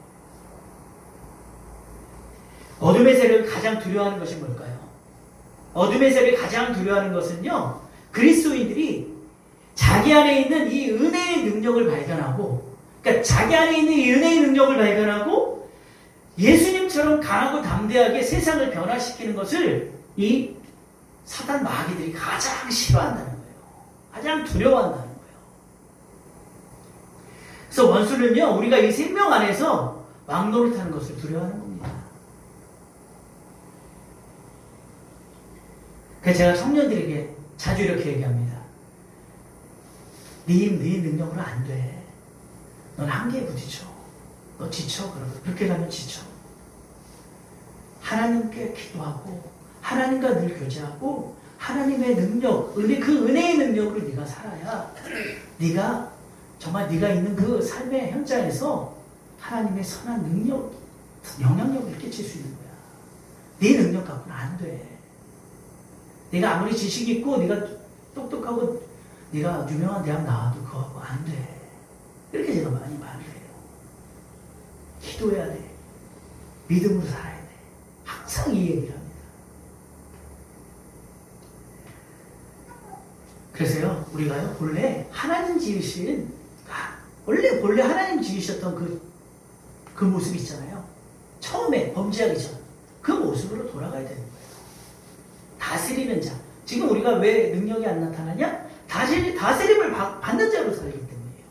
S1: 어둠의 세력을 가장 두려워하는 것이 뭘까요? 어둠의 세력을 가장 두려워하는 것은요, 그리스도인들이 자기 안에 있는 이 은혜의 능력을 발견하고, 그러니까 자기 안에 있는 이 은혜의 능력을 발견하고 예수님처럼 강하고 담대하게 세상을 변화시키는 것을 이 사단 마귀들이 가장 싫어한다는 거예요. 가장 두려워한다는 거예요. 그래서 원수는요, 우리가 이 생명 안에서 왕노릇하는 것을 두려워하는 겁니다. 그래서 제가 청년들에게 자주 이렇게 얘기합니다. 네 능력으로 안 돼. 넌 한계에 부딪혀. 너 지쳐. 그렇게 가면 지쳐. 하나님께 기도하고 하나님과 늘 교제하고 하나님의 능력, 그 은혜의 능력으로 네가 살아야 네가 정말 네가 있는 그 삶의 현장에서 하나님의 선한 능력, 영향력을 끼칠 수 있는 거야. 네 능력 갖고는 안 돼. 네가 아무리 지식 있고 네가 똑똑하고 네가 유명한 대학 나와도 그거 갖고 안 돼. 이렇게 제가 많이 말을 해요. 기도해야 돼. 믿음으로 살아야 돼. 항상 이 얘기를 합니다. 그래서요, 우리가요, 본래 하나님 지으신, 본래 하나님 지으셨던 그 모습 있잖아요. 처음에 범죄하기 전 그 모습으로 돌아가야 되는 거예요. 다스리는 자. 지금 우리가 왜 능력이 안 나타나냐? 다스림을 받는 자로 살기 때문이에요.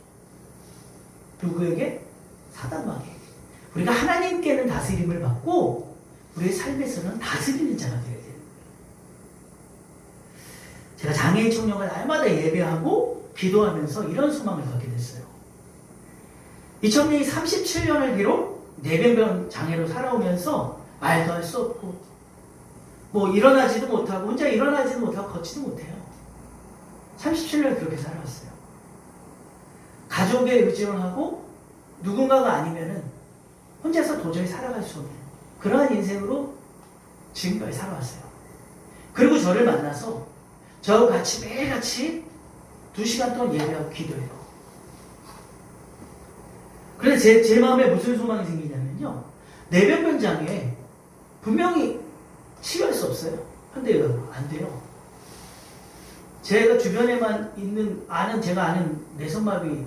S1: 누구에게? 사단 마귀에게. 우리가 하나님께는 다스림을 받고 우리의 삶에서는 다스리는 자가 되어야 돼요. 제가 장애인 청년과 날마다 예배하고 기도하면서 이런 소망을 갖게 됐어요. 이 청년이 37년을 기록 뇌병변 장애로 살아오면서 말도 할 수 없고 뭐 일어나지도 못하고 혼자 일어나지도 못하고 걷지도 못해요. 37년 그렇게 살아왔어요. 가족에 의존하고 누군가가 아니면은 혼자서 도저히 살아갈 수 없는 그러한 인생으로 지금까지 살아왔어요. 그리고 저를 만나서 저하고 같이 매일같이 2시간 동안 예배하고 기도해요. 그래서 제 마음에 무슨 소망이 생기냐면요, 뇌병변 장애 분명히 치료할 수 없어요. 근데 안 돼요. 제가 주변에만 제가 아는 뇌성마비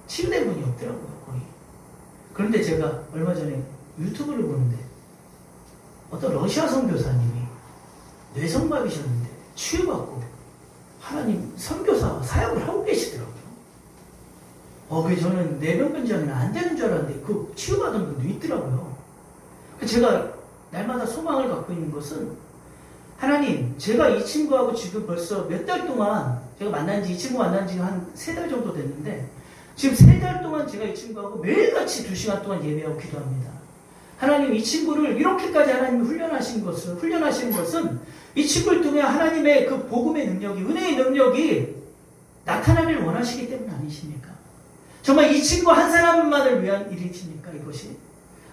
S1: 치유된 분이 없더라고요, 거의. 그런데 제가 얼마 전에 유튜브를 보는데 어떤 러시아 선교사님이 뇌성마비셨는데 치유받고 하나님 선교사 사역을 하고 계시더라고요. 그래서 저는 뇌병변 장애는 안 되는 줄 알았는데 그 치유받은 분도 있더라고요. 제가 날마다 소망을 갖고 있는 것은, 하나님, 제가 이 친구하고 지금 벌써 몇 달 동안 제가 이 친구 만난 지 한 3달 정도 됐는데 지금 3달 동안 제가 이 친구하고 매일같이 2시간 동안 예배하고 기도합니다. 하나님, 이 친구를 이렇게까지 하나님이 훈련하시는 것은 이 친구를 통해 하나님의 그 복음의 능력이, 은혜의 능력이 나타나길 원하시기 때문 아니십니까? 정말 이 친구 한 사람만을 위한 일이십니까, 이것이?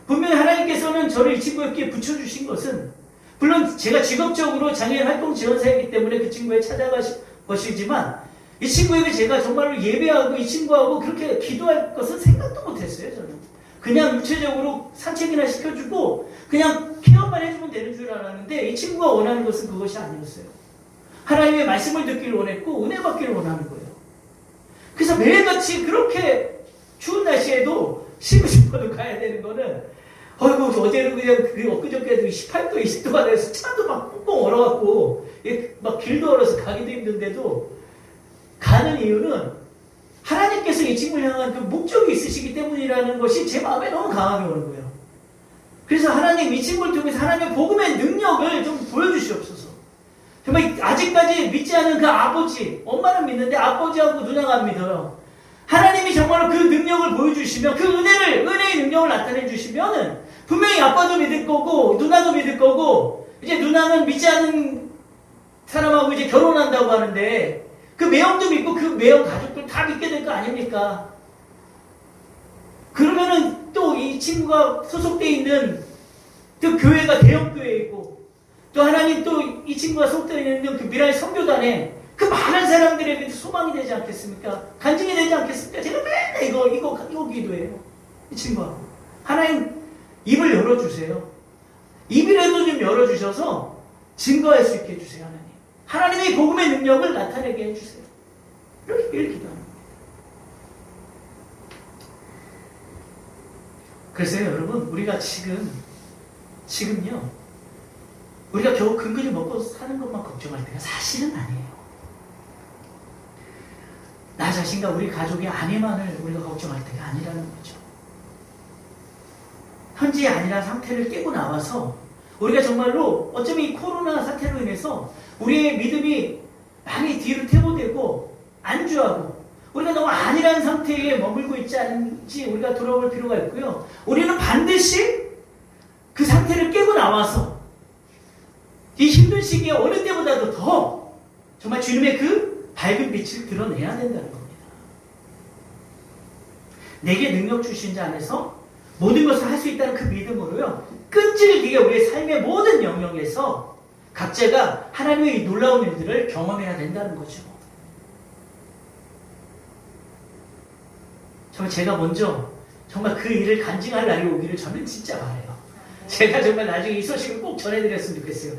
S1: 분명히 하나님께서는 저를 이 친구에게 붙여주신 것은, 물론 제가 직업적으로 장애인 활동 지원사이기 때문에 그 친구에 찾아가신 것이지만, 이 친구에게 제가 정말로 예배하고 이 친구하고 그렇게 기도할 것은 생각도 못했어요, 저는. 그냥 육체적으로 산책이나 시켜주고 그냥 케어만 해주면 되는 줄 알았는데 이 친구가 원하는 것은 그것이 아니었어요. 하나님의 말씀을 듣기를 원했고 은혜 받기를 원하는 거예요. 그래서 매일같이 그렇게 추운 날씨에도 쉬고 싶어도 가야 되는 거는, 어제는 그냥 엊그저께도 18도, 20도가 돼서 차도 막 꽁꽁 얼어갖고 막 길도 얼어서 가기도 힘든데도 가는 이유는 하나님께서 이 친구를 향한 그 목적이 있으시기 때문이라는 것이 제 마음에 너무 강하게 오는 거예요. 그래서 하나님 이 친구를 통해서 하나님의 복음의 능력을 좀 보여주시옵소서. 정말 아직까지 믿지 않은 그 아버지, 엄마는 믿는데 아버지하고 누나가 안 믿어요. 하나님이 정말로 그 능력을 보여주시면, 그 은혜의 능력을 나타내 주시면 분명히 아빠도 믿을 거고 누나도 믿을 거고, 이제 누나는 믿지 않은 사람하고 이제 결혼한다고 하는데 그 매형도 믿고 그 매형 가족들 다 믿게 될 거 아닙니까? 그러면은 또 이 친구가 소속되어 있는 그 교회가 대형교회이고, 또 하나님 또 이 친구가 소속되어 있는 그 미라의 선교단에 그 많은 사람들에게 소망이 되지 않겠습니까? 간증이 되지 않겠습니까? 제가 맨날 이거 기도해요. 이 친구하고. 하나님 입을 열어주세요. 입이라도 좀 열어주셔서 증거할 수 있게 해주세요. 하나님의 복음의 능력을 나타내게 해주세요. 이렇게 기도합니다. 그래서 여러분, 우리가 지금요, 우리가 겨우 근근히 먹고 사는 것만 걱정할 때가 사실은 아니에요. 나 자신과 우리 가족의 안위만을 우리가 걱정할 때가 아니라는 거죠. 현재의 안일한 상태를 깨고 나와서 우리가 정말로 어쩌면 이 코로나 사태로 인해서 우리의 믿음이 많이 뒤로 퇴보되고 안주하고 우리가 너무 안일한 상태에 머물고 있지 않은지 우리가 돌아볼 필요가 있고요. 우리는 반드시 그 상태를 깨고 나와서 이 힘든 시기에 어느 때보다도 더 정말 주님의 그 밝은 빛을 드러내야 된다는 겁니다. 내게 능력 주신 자 안에서 모든 것을 할 수 있다는 그 믿음으로요, 끈질기게 우리의 삶의 모든 영역에서 각자가 하나님의 이 놀라운 일들을 경험해야 된다는 거죠. 제가 먼저 정말 그 일을 간증할 날이 오기를 저는 진짜 바라요. 제가 정말 나중에 이 소식을 꼭 전해드렸으면 좋겠어요.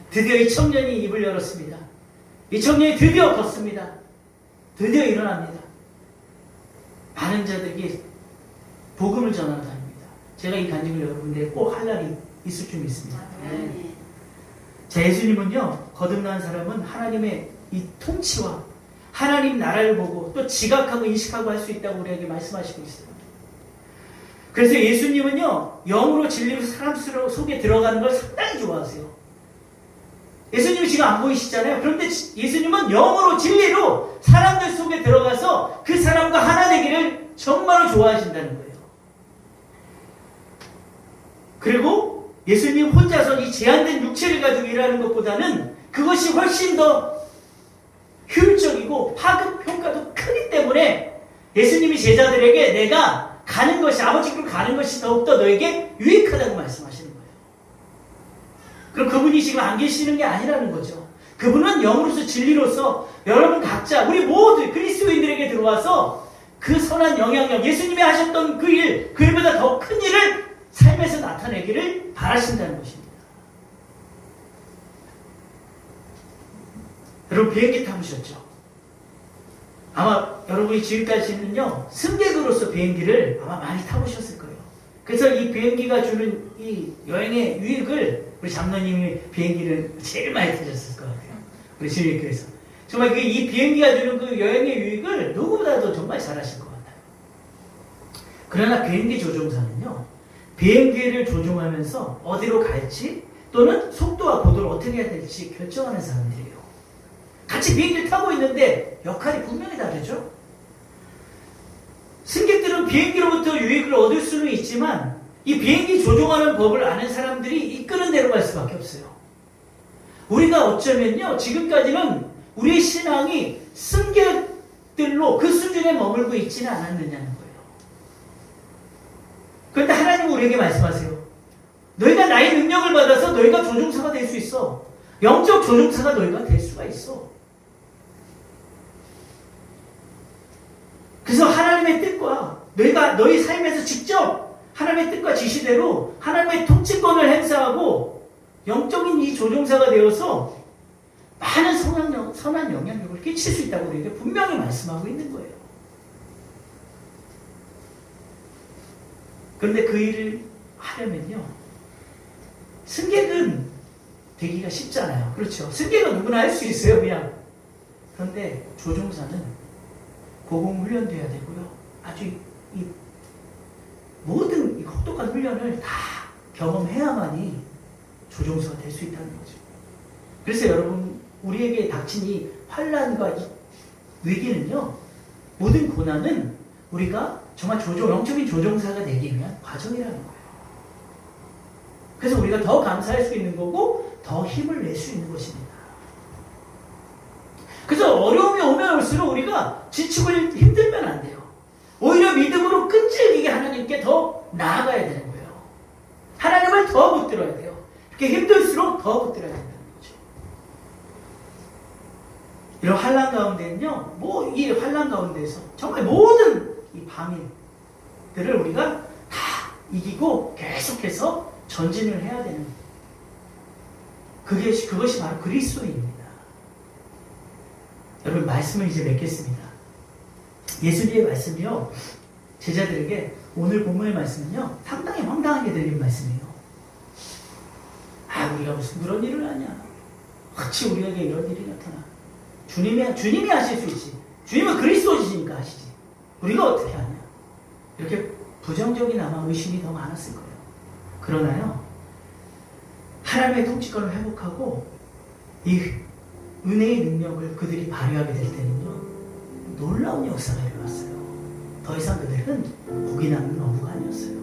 S1: 드디어 이 청년이 입을 열었습니다. 이 청년이 드디어 걷습니다. 드디어 일어납니다. 많은 자들에게 복음을 전하러 다닙니다. 제가 이 간증을 여러분들에게 꼭 할 날이 있을 줄 믿습니다. 제 예수님은요, 거듭난 사람은 하나님의 이 통치와 하나님 나라를 보고 또 지각하고 인식하고 할 수 있다고 우리에게 말씀하시고 있어요. 그래서 예수님은요, 영으로 진리로 사람 속에 들어가는 걸 상당히 좋아하세요. 예수님이 지금 안 보이시잖아요. 그런데 예수님은 영으로 진리로 사람들 속에 들어가서 그 사람과 하나 되기를 정말로 좋아하신다는 거예요. 그리고 예수님 혼자서 이 제한된 육체를 가지고 일하는 것보다는 그것이 훨씬 더 효율적이고 파급 효과도 크기 때문에 예수님이 제자들에게 내가 가는 것이, 아버지께로 가는 것이 더욱더 너에게 유익하다고 말씀하시는 거예요. 그럼 그분이 지금 안 계시는 게 아니라는 거죠. 그분은 영으로서 진리로서 여러분 각자, 우리 모두 그리스도인들에게 들어와서 그 선한 영향력, 예수님이 하셨던 그 일, 그 일보다 더 큰 일을 삶에서 나타내기를 바라신다는 것입니다. 여러분 비행기 타보셨죠? 아마 여러분이 지금까지는요, 승객으로서 비행기를 아마 많이 타보셨을 거예요. 그래서 이 비행기가 주는 이 여행의 유익을 우리 장로님이 비행기를 제일 많이 타셨을 것 같아요. 우리 주님께서. 정말 이 비행기가 주는 그 여행의 유익을 누구보다도 정말 잘하실 것 같아요. 그러나 비행기 조종사는요, 비행기를 조종하면서 어디로 갈지 또는 속도와 고도를 어떻게 해야 될지 결정하는 사람들이에요. 같이 비행기를 타고 있는데 역할이 분명히 다르죠. 승객들은 비행기로부터 유익을 얻을 수는 있지만 이 비행기 조종하는 법을 아는 사람들이 이끄는 대로 갈 수밖에 없어요. 우리가 어쩌면요, 지금까지는 우리의 신앙이 승객들로 그 수준에 머물고 있지는 않았느냐는 거예요. 그런데 하나님은 우리에게 말씀하세요. 너희가 나의 능력을 받아서 너희가 조종사가 될 수 있어. 영적 조종사가 너희가 될 수가 있어. 그래서 하나님의 뜻과 너희가 너희 삶에서 직접 하나님의 뜻과 지시대로 하나님의 통치권을 행사하고 영적인 이 조종사가 되어서 많은 선한 영향력을 끼칠 수 있다고 우리에게 분명히 말씀하고 있는 거예요. 그런데 그 일을 하려면요, 승객은 되기가 쉽잖아요. 그렇죠? 승객은 누구나 할 수 있어요, 그냥. 그런데 조종사는 고공 훈련돼야 되고요. 아주 이 모든 이 혹독한 훈련을 다 경험해야만이 조종사가 될 수 있다는 거죠. 그래서 여러분, 우리에게 닥친 이 환란과 이 위기는요, 모든 고난은 우리가 정말 영적인 조종사가 되기 위한 과정이라는 거예요. 그래서 우리가 더 감사할 수 있는 거고 더 힘을 낼 수 있는 것입니다. 그래서 어려움이 오면 올수록 우리가 지치고 힘들면 안 돼요. 오히려 믿음으로 끈질기게 하나님께 더 나아가야 되는 거예요. 하나님을 더 붙들어야 돼요. 이렇게 힘들수록 더 붙들어야 된다는 거죠. 이런 환난 가운데는요, 이 환난 가운데서 정말 모든 이 방해들을 우리가 다 이기고 계속해서 전진을 해야 되는 그것이 바로 그리스도입니다. 여러분, 말씀을 이제 맺겠습니다. 예수님의 말씀이요, 제자들에게 오늘 본문의 말씀은요, 상당히 황당하게 들린 말씀이에요. 우리가 무슨 그런 일을 하냐? 어찌 우리에게 이런 일이 나타나? 주님이 하실 수 있지. 주님은 그리스도시니까 하시지. 우리가 어떻게 하냐? 이렇게 부정적인 아마 의심이 더 많았을 거예요. 그러나요, 하나님의 통치권을 회복하고 이 은혜의 능력을 그들이 발휘하게 될 때는요, 놀라운 역사가 일어났어요. 더 이상 그들은 복이 남는 어부가 아니었어요.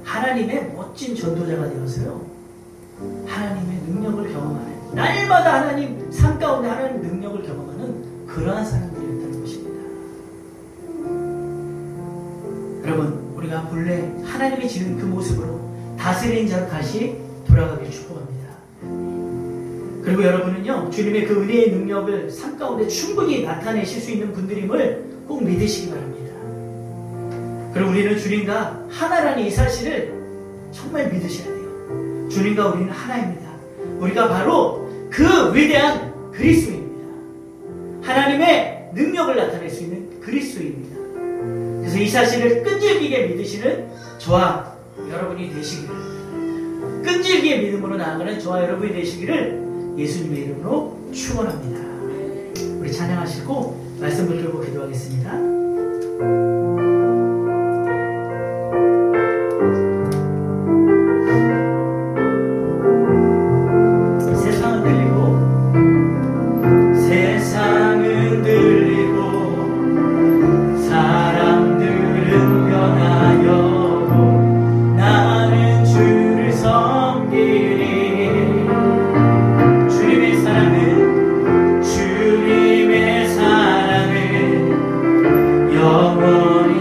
S1: 하나님의 멋진 전도자가 되어서요, 하나님의 능력을 경험하는, 날마다 하나님 삶 가운데 하나님 능력을 경험하는 그러한 사람들이었다는 것입니다. 여러분, 우리가 본래 하나님이 지은 그 모습으로 다스리는 자로 다시 돌아가길 축복합니다. 그리고 여러분은요, 주님의 그 은혜의 능력을 삶 가운데 충분히 나타내실 수 있는 분들임을 꼭 믿으시기 바랍니다. 그리고 우리는 주님과 하나라는 이 사실을 정말 믿으셔야 돼요. 주님과 우리는 하나입니다. 우리가 바로 그 위대한 그리스도입니다. 하나님의 능력을 나타낼 수 있는 그리스도입니다. 그래서 이 사실을 끈질기게 믿으시는 저와 여러분이 되시기를, 끈질기게 믿음으로 나아가는 저와 여러분이 되시기를 예수님의 이름으로 축원합니다. 우리 찬양하시고 말씀 붙들고 기도하겠습니다.
S2: 영원히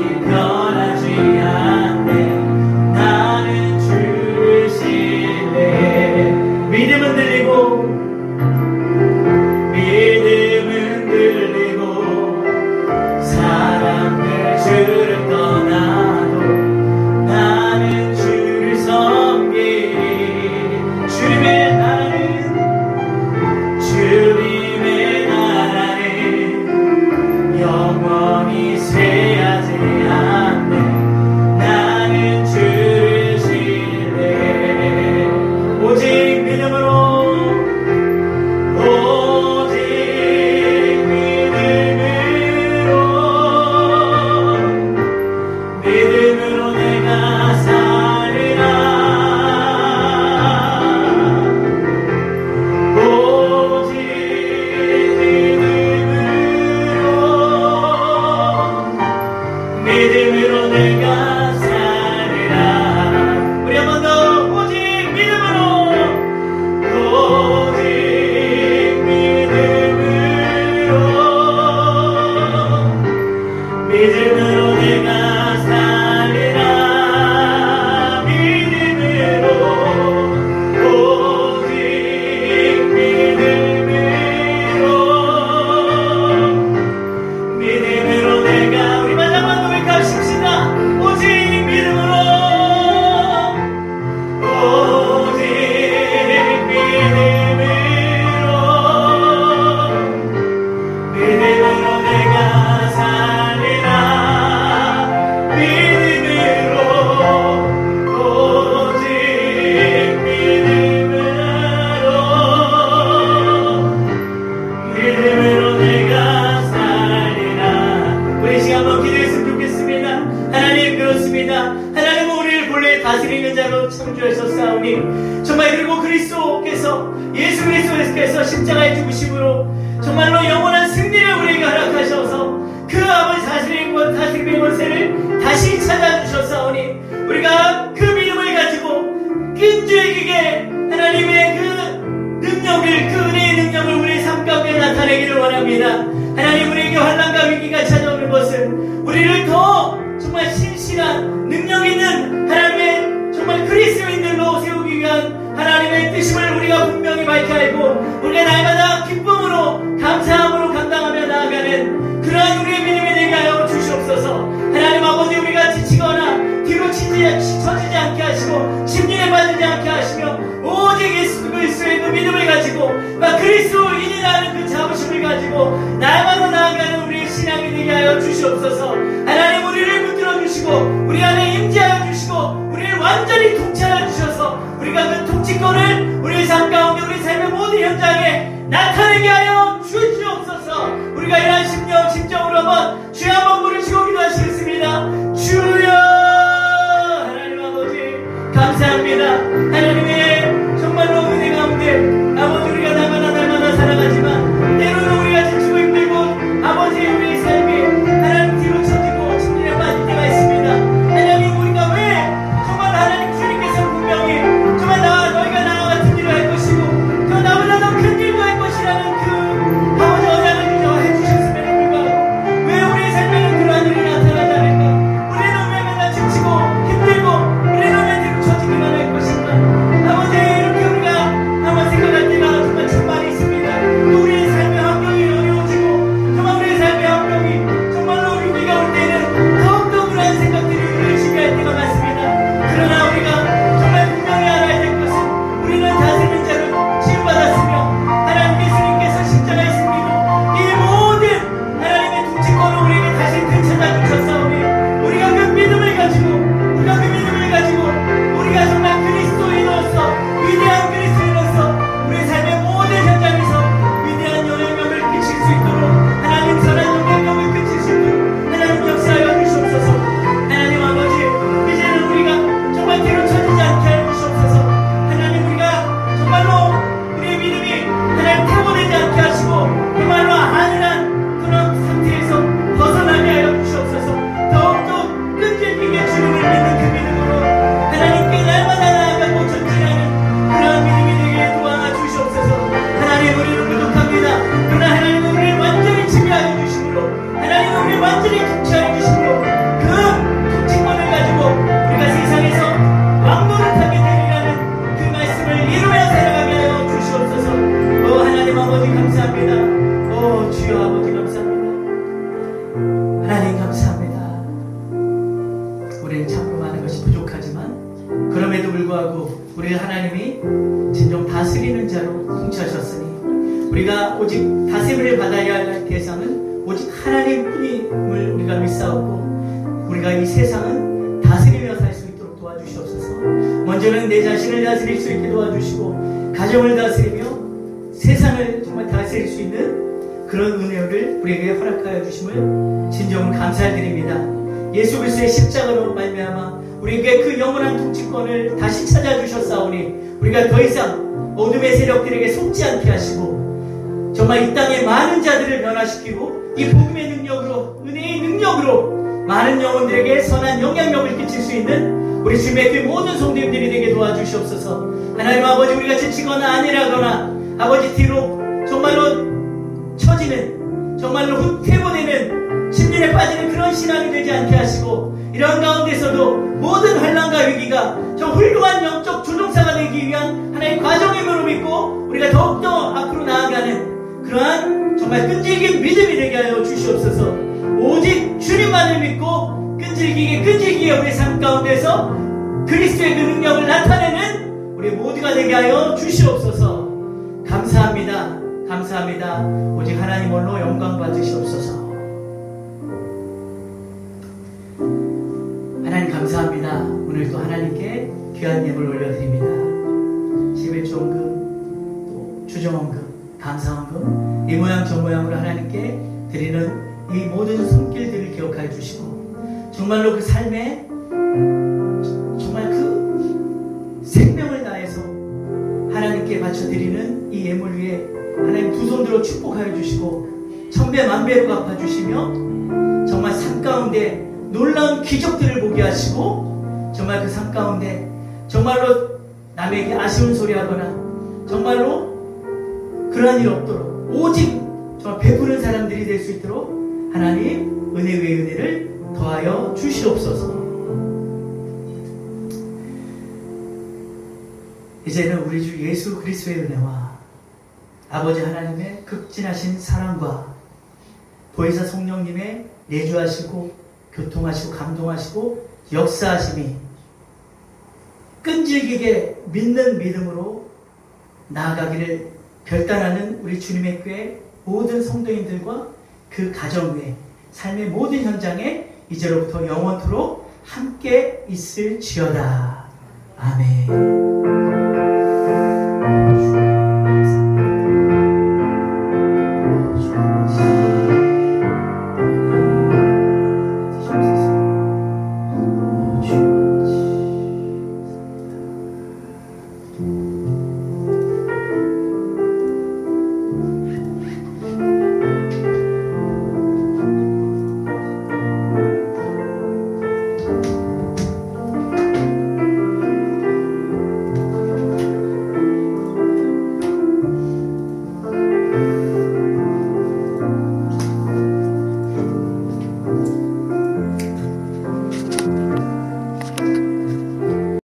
S1: 다스리는 자로 창조하셨사오니 정말 그리고 그리스도께서 예수 그리스도께서 십자가에 죽으심으로 정말로 영원한 승리를 우리에게 허락하셔서 그 아버지 다스림의 권세를 다시 찾아주셨사오니 우리가 그 믿음을 가지고 끈질기게 하나님의 그 능력을, 그 은혜의 능력을 우리의 삶 가운데 나타내기를 원합니다. 하나님, 우리에게 환난과 위기가 찾아오는 것은 우리를 더 정말 신실한 능력 있는 하나님의 정말 그리스도인들로 세우기 위한 하나님의 뜻임을 우리가 분명히 밝히 알고 우리가 날마다 기쁨으로 감사함으로 감당하며 나아가는 그러한 우리의 믿음이 되게 하여 주시옵소서. 하나님 아버지, 우리가 지치거나 뒤로 처지지 않게 하시고 심리에 빠지지 않게 하시며 오직 예수 그리스도의 그 믿음을 가지고 그리스도인이라는 그 자부심을 가지고 날마다 나아가는 우리의 신앙이 되게 하여 주시옵소서. 하나님, 우리를 붙들어 주시고 우리 안에 임재하여 주시고 우리를 완전히 통치하여 주셔서 우리가 그 통치권을 우리의 삶 가운데 우리 삶의 모든 현장에 나타내게 하여 주시옵소서. 우리가 이러한 심정으로 한번 주여 한번 부르시고 기도하시겠습니다. 주여, 하나님 아버지 감사합니다. 하나님의 정말로 은혜 가운데 아버지 우리가 날마다 살아가지만 때로는 우리가 지치고 힘들고 아버지 우리의 삶이 하나님 뒤로 처지고 침륜에 빠질 때가 있습니다. 하나님, 우리가 왜 정말 하나님 주님께서 분명히 정말 너희가 나와 같은 일을 할 것이고 또 나보다 더 큰 일을 할 것이라는 그 아버지 언약을 해주셨음에도 불구하고 왜 우리의 삶에는 그러한 일이 나타나지 않을까? 우리는 왜 맨날 지치고 힘들고 우리는 왜 뒤로 처지기만 할 것인가? 아버지, 이렇게 우리가 한번 생각할 때가 정말 충만히 있습니다. 또 우리의 삶의 환경이 어려워지고 정말 우리의 삶의 환경이 정말로 위기가 올 때는 더욱더 그러한 생각들이 우리를 지배할 때가 많습니다. 그러나 우리가 정말 분명히 알아야 될 것은 우리는 다스리는 자로 치유받았으며 하나님 예수님께서 십자가에 승리로 이 모든 하나님의 통치권을 우리에게 다시 되찾아 주셨사오니 우리가 그 믿음을 가지고 우리가 정말 그리스도인으로서 위대한 그리스도인으로서 우리 삶의 모든 현장에서 위대한 영향력을 끼칠 수 있도록 하나님 선한 영향력을 끼칠 수 있도록 하나님 역사하여 주시옵소서. 하나님 아버지, 이제는 우리가 정말 뒤로 처지지 않게 하여 주시옵소서. 하나님, 우리가 정말로 우리의 믿음이 하나님 태워되지 않게 하시고 정말로 안일한 그런 상태에서 벗어나게 하여 주시옵소서. 더욱더 끈질기게 주님을 믿는 그 믿음으로 하나님께 날마다 나아가고 전진하는 그런 믿음이 되게 도와주시옵소서. 하나님, 우리는 부족합니다. 그러나 하나님은 우리를 완전히 지배하여 주심으로 하나님은 우리를 완전히 통치하여 주심으로 그 통치권을 가지고 우리가 세상에서 왕노를 하게 되리라는 그 말씀을 이루어 살아가게 하여 주시옵소서. 하나님 아버지 감사합니다. 주여 아버지 감사합니다. 하나님 감사합니다. 우리는 참으로 많은 것이 부족하지만 그럼에도 불구하고 우리를 하나님이 진정 다스리는 자로 통치하셨으니 우리가 오직 다스림을 받아야 할 대상은 오직 하나님뿐임을 우리가 믿사오고 우리가 이 세상은 다스리며 살 수 있도록 도와주시옵소서. 먼저는 내 자신을 다스릴 수 있게 도와주시고 가정을 다스리며 세상을 정말 다스릴 수 있는 그런 은혜를 우리에게 허락하여 주심을 진정으로 감사드립니다. 예수 그리스도의 십자가로 말미암아 우리에게 그 영원한 통치권을 다시 찾아주셨사오니 우리가 더 이상 어둠의 세력들에게 속지 않게 하시고 정말 이 땅의 많은 자들을 변화시키고 이 복음의 능력으로, 은혜의 능력으로 많은 영혼들에게 선한 영향력을 끼칠 수 있는 우리 주님의 그 모든 성도님들이 되게 도와주시옵소서. 하나님 아버지, 우리가 지치거나 안일하거나 아버지 뒤로 정말로 처지는 정말로 후퇴보되는 심리에 빠지는 그런 신앙이 되지 않게 하시고 이런 가운데서도 모든 환난과 위기가 저 훌륭한 영적 조종사가 되기 위한 하나의 과정임으로 믿고 우리가 더욱더 앞으로 나아가는 그러한 정말 끈질긴 믿음이 되게 하여 주시옵소서. 오직 주님만을 믿고 끈질기게 우리 삶 가운데서 그리스도의 그 능력을 나타내는 우리 모두가 되게 하여 주시옵소서. 감사합니다. 감사합니다. 오직 하나님 홀로 영광 받으시옵소서. 하나님 감사합니다. 오늘도 하나님께 귀한 예물 올려드립니다. 11조원금, 또 주정원금, 감사원금, 이 모양 저 모양으로 하나님께 드리는 이 모든 손길들을 기억하여 주시고 정말로 그 삶에 정말 그 생명을 다해서 하나님께 바쳐드리는 이 예물 위에 하나님 두 손 들어 축복하여 주시고 천배 만배로 갚아주시며 정말 삶 가운데 놀라운 기적들을 보게 하시고 정말 그 삶 가운데 정말로 남에게 아쉬운 소리 하거나 정말로 그러한 일 없도록 오직 정말 베푸는 사람들이 될 수 있도록 하나님 은혜 위에 은혜를 더하여 주시옵소서. 이제는 우리 주 예수 그리스도의 은혜와 아버지 하나님의 극진하신 사랑과 보혜사 성령님의 내주하시고 교통하시고 감동하시고 역사하심이 끈질기게 믿는 믿음으로 나아가기를 결단하는 우리 주님의 교회 모든 성도인들과 그 가정 외 삶의 모든 현장에 이제로부터 영원토록 함께 있을지어다. 아멘.